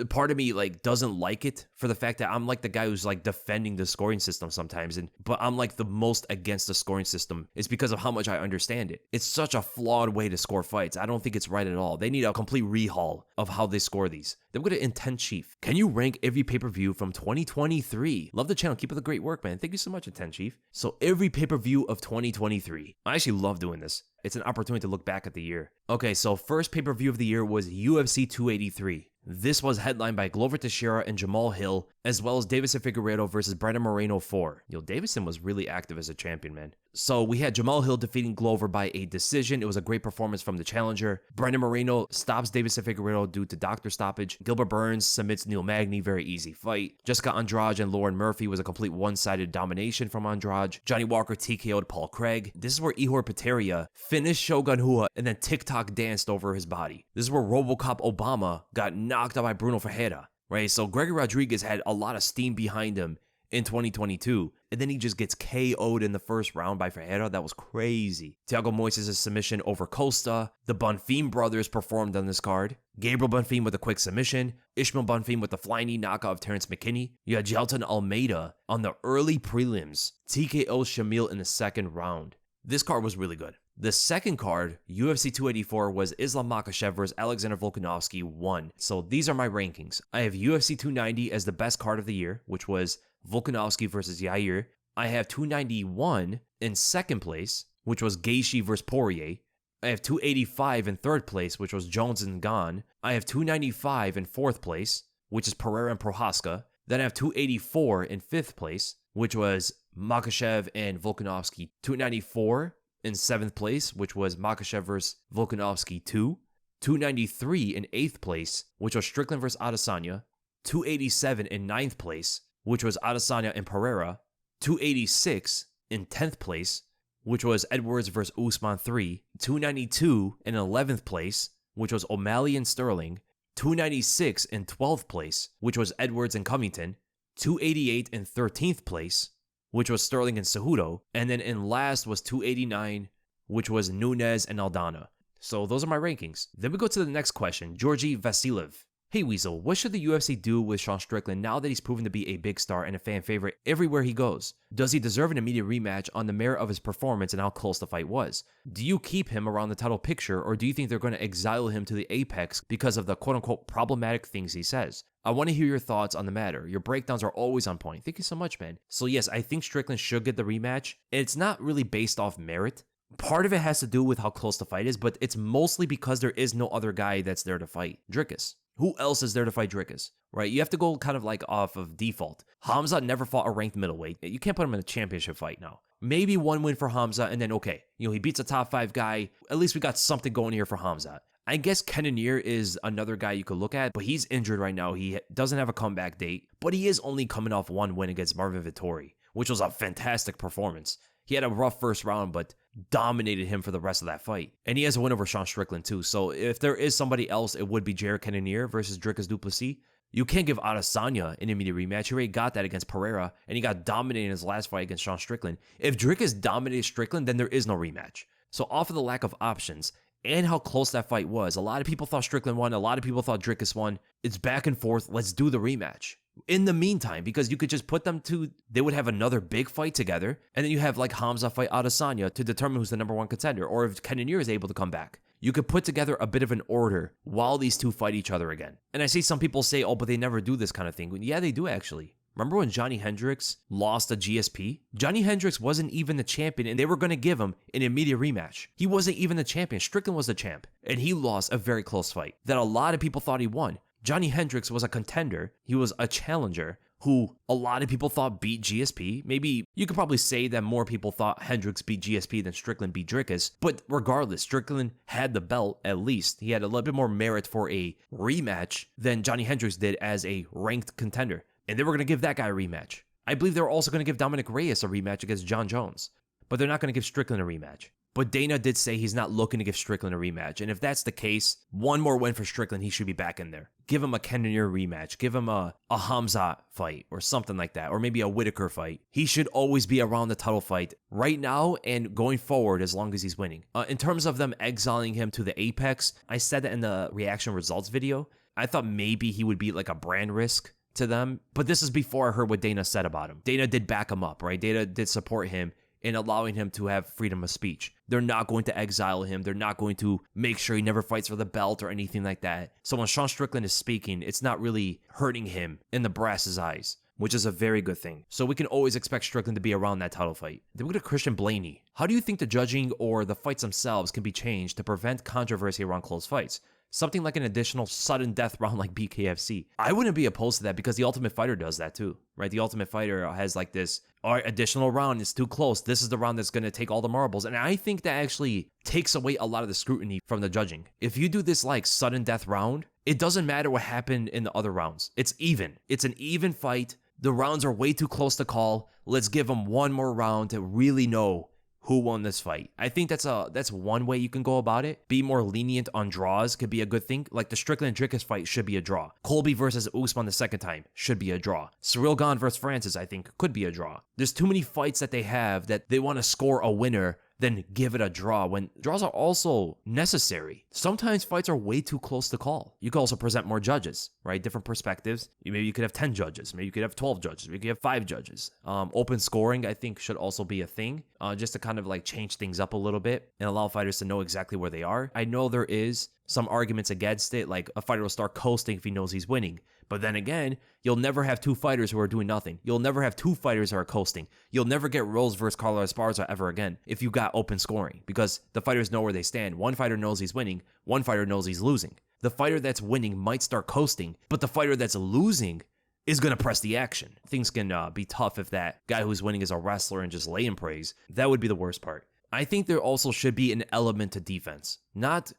part of me like doesn't like it for the fact that I'm like the guy who's like defending the scoring system sometimes, but I'm like the most against the scoring system. It's because of how much I understand it. It's such a flawed way to score fights. I don't think it's right at all. They need a complete rehaul of how they score these. Then we go to Intent Chief. Can you rank every pay-per-view from 2023? Love the channel. Keep up the great work, man. Thank you so much, Intent Chief. So every pay-per-view of 2023. I actually love doing this. It's an opportunity to look back at the year. Okay, so first pay-per-view of the year was UFC 283. This was headlined by Glover Teixeira and Jamal Hill, as well as Deiveson Figueiredo versus Brandon Moreno 4. Deiveson was really active as a champion, man. So we had Jamal Hill defeating Glover by a decision. It was a great performance from the challenger. Brandon Moreno stops Deiveson Figueiredo due to doctor stoppage. Gilbert Burns submits Neil Magny, very easy fight. Jessica Andrade and Lauren Murphy was a complete one-sided domination from Andrade. Johnny Walker TKO'd Paul Craig. This is where Ihor Peteria finished Shogun Rua and then TikTok danced over his body. This is where RoboCop Obama got knocked out by Bruno Ferreira, right? So Gregory Rodriguez had a lot of steam behind him in 2022, and then he just gets KO'd in the first round by Ferreira. That was crazy. Thiago Moises' submission over Costa. The Bonfim brothers performed on this card. Gabriel Bonfim with a quick submission. Ishmael Bonfim with the flying knee knockout of Terrence McKinney. You had Gelton Almeida on the early prelims. TKO Shamil in the second round. This card was really good. The second card, UFC 284, was Islam Makhachev versus Alexander Volkanovski 1. So these are my rankings. I have UFC 290 as the best card of the year, which was Volkanovski versus Yair. I have 291 in second place, which was Gaethje versus Poirier. I have 285 in third place, which was Jones and Gane. I have 295 in fourth place, which is Pereira and Prohaska. Then I have 284 in fifth place, which was Makhachev and Volkanovski. 294 in seventh place, which was Makhachev versus Volkanovski 2. 293 in eighth place, which was Strickland versus Adesanya. 287 in ninth place, which was Adesanya and Pereira. 286 in 10th place, which was Edwards versus Usman 3. 292 in 11th place, which was O'Malley and Sterling. 296 in 12th place, which was Edwards and Covington. 288 in 13th place, which was Sterling and Cejudo. And then in last was 289, which was Nunes and Aldana. So those are my rankings. Then we go to the next question, Georgi Vasilev. Hey Weasel, what should the UFC do with Sean Strickland now that he's proven to be a big star and a fan favorite everywhere he goes? Does he deserve an immediate rematch on the merit of his performance and how close the fight was? Do you keep him around the title picture, or do you think they're going to exile him to the apex because of the quote-unquote problematic things he says? I want to hear your thoughts on the matter. Your breakdowns are always on point. Thank you so much, man. So yes, I think Strickland should get the rematch. It's not really based off merit. Part of it has to do with how close the fight is, but it's mostly because there is no other guy that's there to fight Dricus. Who else is there to fight Dricus, right? You have to go kind of like off of default. Hamza never fought a ranked middleweight. You can't put him in a championship fight now. Maybe one win for Hamza, and then okay, he beats a top 5 guy. At least we got something going here for Hamza. I guess Cannonier is another guy you could look at, but he's injured right now. He doesn't have a comeback date, but he is only coming off one win against Marvin Vettori, which was a fantastic performance. He had a rough first round, but dominated him for the rest of that fight. And he has a win over Sean Strickland too. So if there is somebody else, it would be Jared Cannonier versus Dricus Du Plessis. You can't give Adesanya an immediate rematch. He already got that against Pereira, and he got dominated in his last fight against Sean Strickland. If Dricus dominated Strickland, then there is no rematch. So off of the lack of options and how close that fight was, a lot of people thought Strickland won, a lot of people thought Dricus won. It's back and forth. Let's do the rematch. In the meantime, because you could just put them to, they would have another big fight together, and then you have like Hamza fight Adesanya to determine who's the number one contender, or if Cannonier is able to come back. You could put together a bit of an order while these two fight each other again. And I see some people say, oh, but they never do this kind of thing. Yeah, they do actually. Remember when Johnny Hendricks lost to GSP? Johnny Hendricks wasn't even the champion, and they were going to give him an immediate rematch. He wasn't even the champion. Strickland was the champ, and he lost a very close fight that a lot of people thought he won. Johnny Hendricks was a contender. He was a challenger who a lot of people thought beat GSP. Maybe you could probably say that more people thought Hendricks beat GSP than Strickland beat Dricus. But regardless, Strickland had the belt at least. He had a little bit more merit for a rematch than Johnny Hendricks did as a ranked contender. And they were going to give that guy a rematch. I believe they were also going to give Dominick Reyes a rematch against Jon Jones. But they're not going to give Strickland a rematch. But Dana did say he's not looking to give Strickland a rematch. And if that's the case, one more win for Strickland, he should be back in there. Give him a Cannonier rematch. Give him a Hamza fight or something like that. Or maybe a Whitaker fight. He should always be around the title fight right now and going forward as long as he's winning. In terms of them exiling him to the Apex, I said that in the reaction results video. I thought maybe he would be like a brand risk to them. But this is before I heard what Dana said about him. Dana did back him up, right? Dana did support him in allowing him to have freedom of speech. They're not going to exile him. They're not going to make sure he never fights for the belt or anything like that. So when Sean Strickland is speaking, it's not really hurting him in the brass's eyes, which is a very good thing. So we can always expect Strickland to be around that title fight. Then we go to Christian Blaney. How do you think the judging or the fights themselves can be changed to prevent controversy around close fights? Something like an additional sudden death round like BKFC. I wouldn't be opposed to that because the Ultimate Fighter does that too, right? The Ultimate Fighter has like this, all right, additional round is too close. This is the round that's going to take all the marbles. And I think that actually takes away a lot of the scrutiny from the judging. If you do this like sudden death round, it doesn't matter what happened in the other rounds. It's even. It's an even fight. The rounds are way too close to call. Let's give them one more round to really know who won this fight. I think that's one way you can go about it. Be more lenient on draws could be a good thing. Like the Strickland Dricus fight should be a draw. Colby versus Usman the second time should be a draw. Cyril Gane versus Francis, I think, could be a draw. There's too many fights that they have that they want to score a winner then give it a draw when draws are also necessary. Sometimes fights are way too close to call. You can also present more judges, right? Different perspectives. Maybe you could have 10 judges. Maybe you could have 12 judges. Maybe you could have 5 judges. Open scoring, I think, should also be a thing, just to kind of like change things up a little bit and allow fighters to know exactly where they are. I know there is some arguments against it, like a fighter will start coasting if he knows he's winning. But then again, you'll never have 2 fighters who are doing nothing. You'll never have 2 fighters who are coasting. You'll never get Rose versus Carlos Esparza ever again if you got open scoring, because the fighters know where they stand. One fighter knows he's winning. One fighter knows he's losing. The fighter that's winning might start coasting, but the fighter that's losing is going to press the action. Things can be tough if that guy who's winning is a wrestler and just laying praise. That would be the worst part. I think there also should be an element to defense. Not,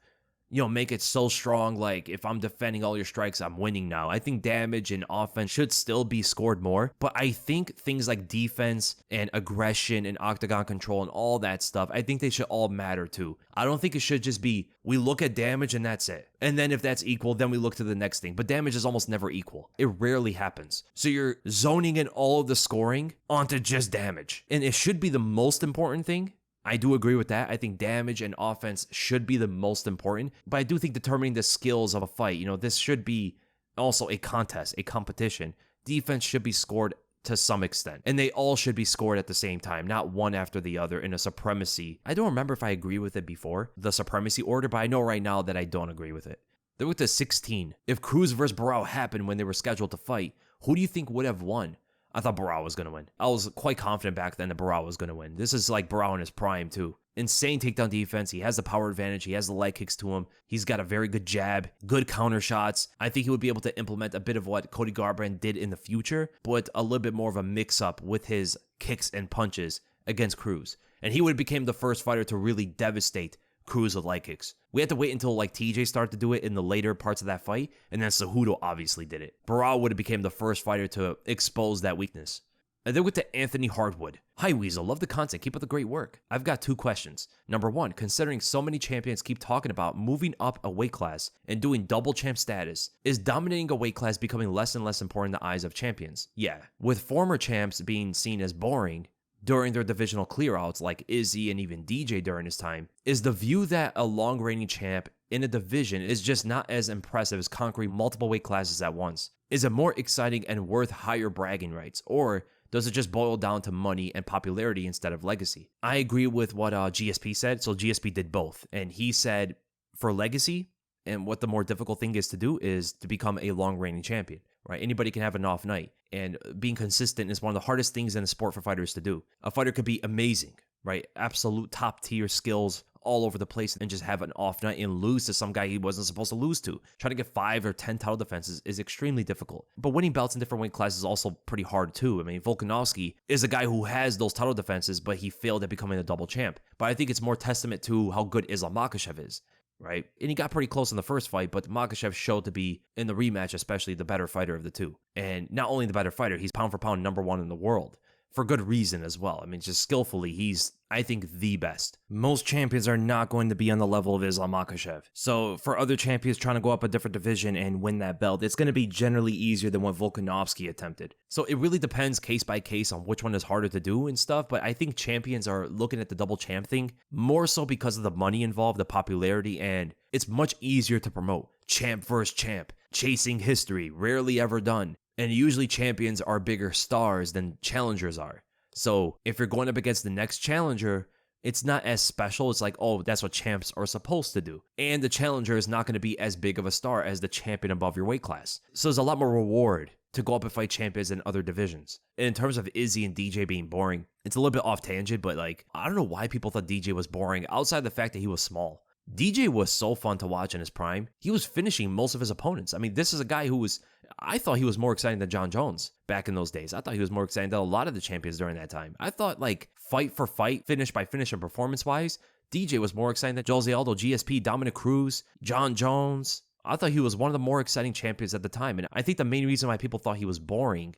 make it so strong like if I'm defending all your strikes, I'm winning now. I think damage and offense should still be scored more. But I think things like defense and aggression and octagon control and all that stuff, I think they should all matter too. I don't think it should just be, we look at damage and that's it. And then if that's equal, then we look to the next thing. But damage is almost never equal. It rarely happens. So you're zoning in all of the scoring onto just damage. And it should be the most important thing. I do agree with that. I think damage and offense should be the most important, but I do think determining the skills of a fight, this should be also a contest, a competition. Defense should be scored to some extent, and they all should be scored at the same time, not one after the other in a supremacy. I don't remember if I agree with it before, the supremacy order, but I know right now that I don't agree with it. Then with the 16, if Cruz versus Barao happened when they were scheduled to fight, who do you think would have won? I thought Barao was going to win. I was quite confident back then that Barao was going to win. This is like Barao in his prime too. Insane takedown defense. He has the power advantage. He has the leg kicks to him. He's got a very good jab, good counter shots. I think he would be able to implement a bit of what Cody Garbrandt did in the future, but a little bit more of a mix-up with his kicks and punches against Cruz. And he would have become the first fighter to really devastate Cruz with leg kicks. We had to wait until like TJ started to do it in the later parts of that fight, and then Cejudo obviously did it. Barao would have become the first fighter to expose that weakness. And then with to Anthony Hardwood. Hi Weasel, love the content, keep up the great work. I've got 2 questions. Number 1, considering so many champions keep talking about moving up a weight class and doing double champ status, is dominating a weight class becoming less and less important in the eyes of champions? Yeah. With former champs being seen as boring during their divisional clearouts like Izzy and even DJ during his time, is the view that a long-reigning champ in a division is just not as impressive as conquering multiple weight classes at once? Is it more exciting and worth higher bragging rights, or does it just boil down to money and popularity instead of legacy? I agree with what GSP said. So GSP did both. And he said for legacy, and what the more difficult thing is to do is to become a long-reigning champion, right? Anybody can have an off night. And being consistent is one of the hardest things in a sport for fighters to do. A fighter could be amazing, right? Absolute top-tier skills all over the place and just have an off night and lose to some guy he wasn't supposed to lose to. Trying to get 5 or 10 title defenses is extremely difficult. But winning belts in different weight classes is also pretty hard too. I mean, Volkanovski is a guy who has those title defenses, but he failed at becoming a double champ. But I think it's more testament to how good Islam Makhachev is, right? And he got pretty close in the first fight, but Makhachev showed to be, in the rematch especially, the better fighter of the two. And not only the better fighter, he's pound for pound number 1 in the world. For good reason as well. I mean, just skillfully, he's, I think, the best. Most champions are not going to be on the level of Islam Makhachev. So for other champions trying to go up a different division and win that belt, it's going to be generally easier than what Volkanovski attempted. So it really depends case by case on which one is harder to do and stuff. But I think champions are looking at the double champ thing more so because of the money involved, the popularity, and it's much easier to promote. Champ versus champ, chasing history, rarely ever done. And usually champions are bigger stars than challengers are. So if you're going up against the next challenger, it's not as special. It's like, oh, that's what champs are supposed to do. And the challenger is not going to be as big of a star as the champion above your weight class. So there's a lot more reward to go up and fight champions in other divisions. And in terms of Izzy and DJ being boring, it's a little bit off tangent, but like, I don't know why people thought DJ was boring outside the fact that he was small. DJ was so fun to watch in his prime. He was finishing most of his opponents. I mean, this is a guy who was, I thought he was more exciting than Jon Jones back in those days. I thought he was more exciting than a lot of the champions during that time. I thought like fight for fight, finish by finish and performance-wise, DJ was more exciting than Jose Aldo, GSP, Dominick Cruz, Jon Jones. I thought he was one of the more exciting champions at the time. And I think the main reason why people thought he was boring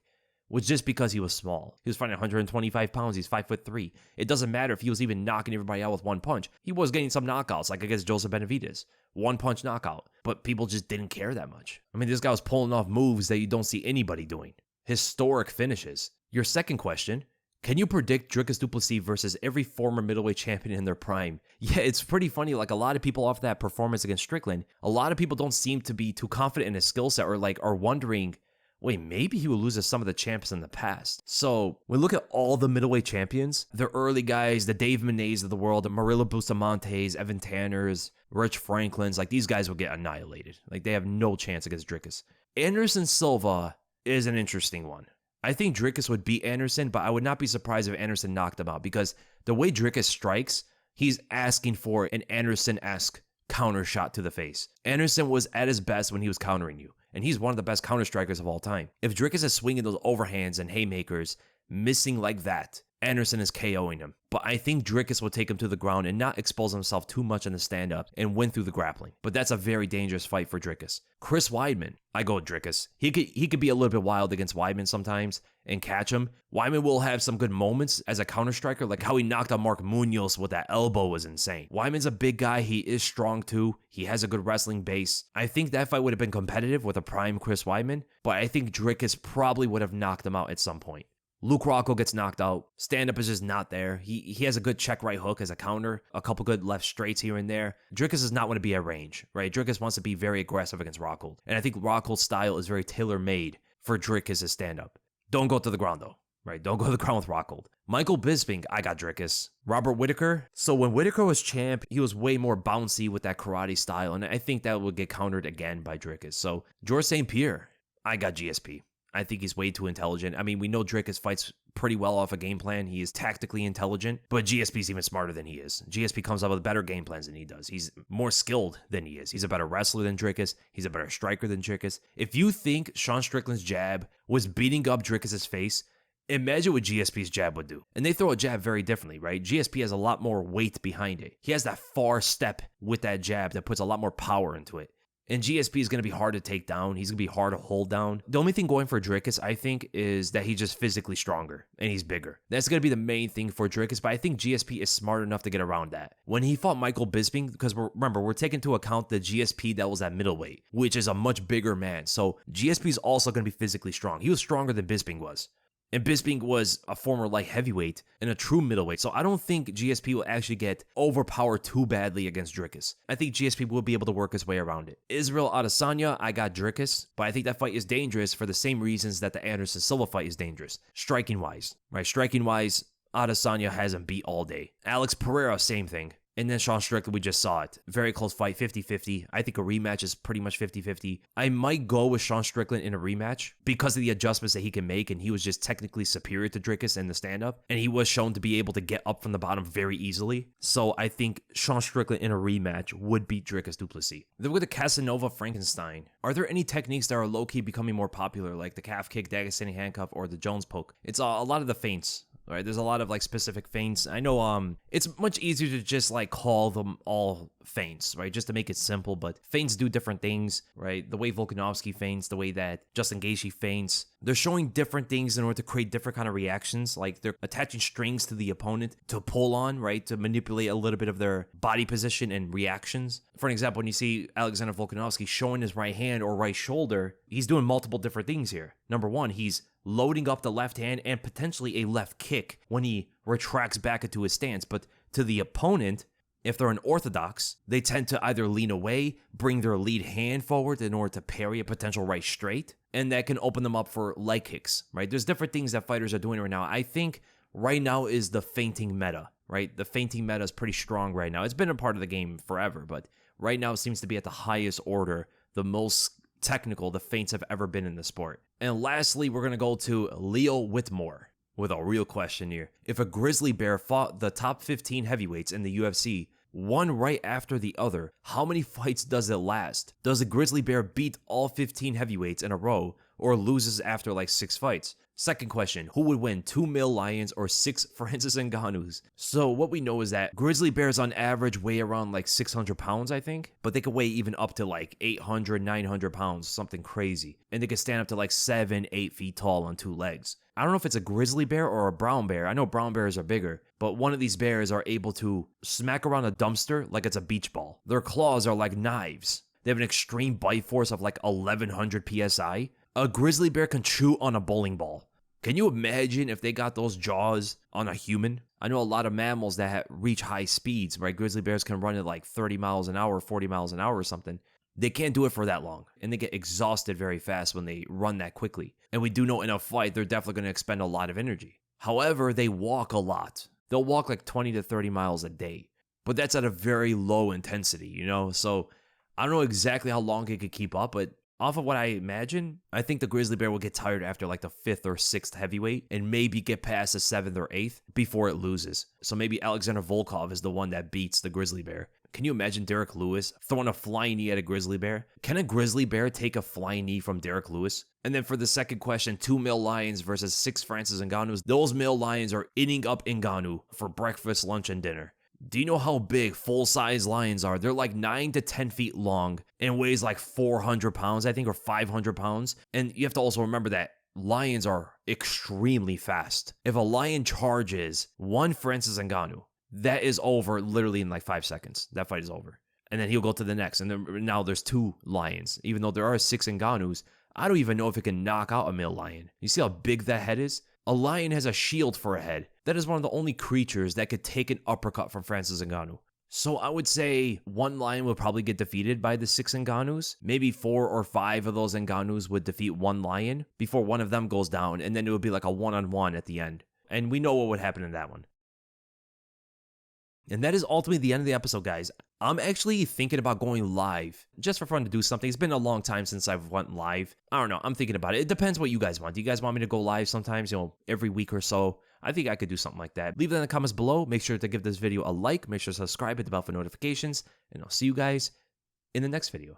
was just because he was small. He was fighting 125 pounds. He's 5'3". It doesn't matter if he was even knocking everybody out with one punch. He was getting some knockouts, like against Joseph Benavidez. One punch knockout. But people just didn't care that much. I mean, this guy was pulling off moves that you don't see anybody doing. Historic finishes. Your second question, can you predict Dricus Du Plessis versus every former middleweight champion in their prime? Yeah, it's pretty funny. Like a lot of people off that performance against Strickland, a lot of people don't seem to be too confident in his skill set or like are wondering, wait, maybe he will lose to some of the champs in the past. So when we look at all the middleweight champions, the early guys, the Dave Monays of the world, the Marilla Bustamantes, Evan Tanners, Rich Franklins, like these guys will get annihilated. Like they have no chance against Dricus. Anderson Silva is an interesting one. I think Dricus would beat Anderson, but I would not be surprised if Anderson knocked him out because the way Dricus strikes, he's asking for an Anderson-esque counter shot to the face. Anderson was at his best when he was countering you. And he's one of the best counter strikers of all time. If Dricus is swinging those overhands and haymakers, missing like that, Anderson is KOing him. But I think Dricus will take him to the ground and not expose himself too much in the stand-up and win through the grappling. But that's a very dangerous fight for Dricus. Chris Weidman, I go with Dricus. He could be a little bit wild against Weidman sometimes and catch him. Weidman will have some good moments as a counter striker, like how he knocked out Mark Munoz with that elbow was insane. Weidman's a big guy. He is strong too. He has a good wrestling base. I think that fight would have been competitive with a prime Chris Weidman, but I think Dricus probably would have knocked him out at some point. Luke Rocco gets knocked out. Stand-up is just not there. He has a good check right hook as a counter, a couple good left straights here and there. Dricus does not want to be at range, right? Dricus wants to be very aggressive against Rockhold. And I think Rockhold's style is very tailor-made for Dricus' stand-up. Don't go to the ground, though, right? Don't go to the ground with Rockhold. Michael Bisping, I got Dricus. Robert Whittaker. So when Whittaker was champ, he was way more bouncy with that karate style, and I think that would get countered again by Dricus. So George St. Pierre, I got GSP. I think he's way too intelligent. I mean, we know Dricus fights pretty well off a game plan. He is tactically intelligent, but GSP's even smarter than he is. GSP comes up with better game plans than he does. He's more skilled than he is. He's a better wrestler than Dricus. He's a better striker than Dricus. If you think Sean Strickland's jab was beating up Dricus' face, imagine what GSP's jab would do. And they throw a jab very differently, right? GSP has a lot more weight behind it. He has that far step with that jab that puts a lot more power into it. And GSP is going to be hard to take down. He's going to be hard to hold down. The only thing going for Dricus, I think, is that he's just physically stronger and he's bigger. That's going to be the main thing for Dricus, but I think GSP is smart enough to get around that. When he fought Michael Bisping, because remember, we're taking into account the GSP that was at middleweight, which is a much bigger man. So GSP is also going to be physically strong. He was stronger than Bisping was. And Bisping was a former light heavyweight and a true middleweight. So I don't think GSP will actually get overpowered too badly against Dricus. I think GSP will be able to work his way around it. Israel Adesanya, I got Dricus, but I think that fight is dangerous for the same reasons that the Anderson Silva fight is dangerous. Striking-wise, right? Striking-wise, Adesanya hasn't beat all day. Alex Pereira, same thing. And then Sean Strickland, we just saw it. Very close fight, 50-50. I think a rematch is pretty much 50-50. I might go with Sean Strickland in a rematch because of the adjustments that he can make, and he was just technically superior to Dricus in the stand-up, and he was shown to be able to get up from the bottom very easily. So I think Sean Strickland in a rematch would beat Dricus Du Plessis. Then with the Casanova Frankenstein, are there any techniques that are low-key becoming more popular, like the calf kick, Dagestani handcuff, or the Jones poke? It's a lot of the feints. Right, there's a lot of like specific feints. I know it's much easier to just like call them all feints, right? Just to make it simple, but feints do different things, right? The way Volkanovski feints, the way that Justin Gaethje feints, they're showing different things in order to create different kind of reactions. Like they're attaching strings to the opponent to pull on, right? To manipulate a little bit of their body position and reactions. For an example, when you see Alexander Volkanovski showing his right hand or right shoulder, he's doing multiple different things here. Number one, he's loading up the left hand and potentially a left kick when he retracts back into his stance. But to the opponent, if they're unorthodox, they tend to either lean away, bring their lead hand forward in order to parry a potential right straight, and that can open them up for leg kicks, right? There's different things that fighters are doing right now. I think right now is the feinting meta, right? The feinting meta is pretty strong right now. It's been a part of the game forever, but right now it seems to be at the highest order, the most technical the feints have ever been in the sport. And lastly, we're going to go to Leo Whitmore with a real question here. If a grizzly bear fought the top 15 heavyweights in the UFC, one right after the other, how many fights does it last? Does a grizzly bear beat all 15 heavyweights in a row or loses after like 6 fights? Second question, who would win, 2 Mil Lions or 6 Francis Ngannous? So what we know is that grizzly bears on average weigh around like 600 pounds, I think, but they could weigh even up to like 800, 900 pounds, something crazy. And they could stand up to like 7, 8 feet tall on 2 legs. I don't know if it's a grizzly bear or a brown bear. I know brown bears are bigger, but one of these bears are able to smack around a dumpster like it's a beach ball. Their claws are like knives. They have an extreme bite force of like 1100 PSI. A grizzly bear can chew on a bowling ball. Can you imagine if they got those jaws on a human? I know a lot of mammals that reach high speeds, right? Grizzly bears can run at like 30 miles an hour, 40 miles an hour or something. They can't do it for that long, and they get exhausted very fast when they run that quickly. And we do know in a fight, they're definitely going to expend a lot of energy. However, they walk a lot. They'll walk like 20 to 30 miles a day, but that's at a very low intensity, you know? So I don't know exactly how long it could keep up, but off of what I imagine, I think the grizzly bear will get tired after like the 5th or 6th heavyweight and maybe get past the 7th or 8th before it loses. So maybe Alexander Volkov is the one that beats the grizzly bear. Can you imagine Derek Lewis throwing a flying knee at a grizzly bear? Can a grizzly bear take a flying knee from Derek Lewis? And then for the second question, 2 Mil Lions versus 6 Francis Ngannous. Those Mil Lions are eating up Ngannou for breakfast, lunch, and dinner. Do you know how big full-size lions are? They're like 9 to 10 feet long and weighs like 400 pounds, I think, or 500 pounds. And you have to also remember that lions are extremely fast. If a lion charges one Francis Ngannou, that is over literally in like 5 seconds. That fight is over. And then he'll go to the next. And then now there's 2 lions. Even though there are 6 Ngannous, I don't even know if it can knock out a male lion. You see how big that head is? A lion has a shield for a head. That is one of the only creatures that could take an uppercut from Francis Ngannou. So I would say one lion will probably get defeated by the 6 Ngannous. Maybe 4 or 5 of those Ngannous would defeat one lion before one of them goes down. And then it would be like a one-on-one at the end. And we know what would happen in that one. And that is ultimately the end of the episode, guys. I'm actually thinking about going live just for fun to do something. It's been a long time since I've went live. I don't know. I'm thinking about it. It depends what you guys want. Do you guys want me to go live sometimes, every week or so? I think I could do something like that. Leave it in the comments below. Make sure to give this video a like. Make sure to subscribe, hit the bell for notifications. And I'll see you guys in the next video.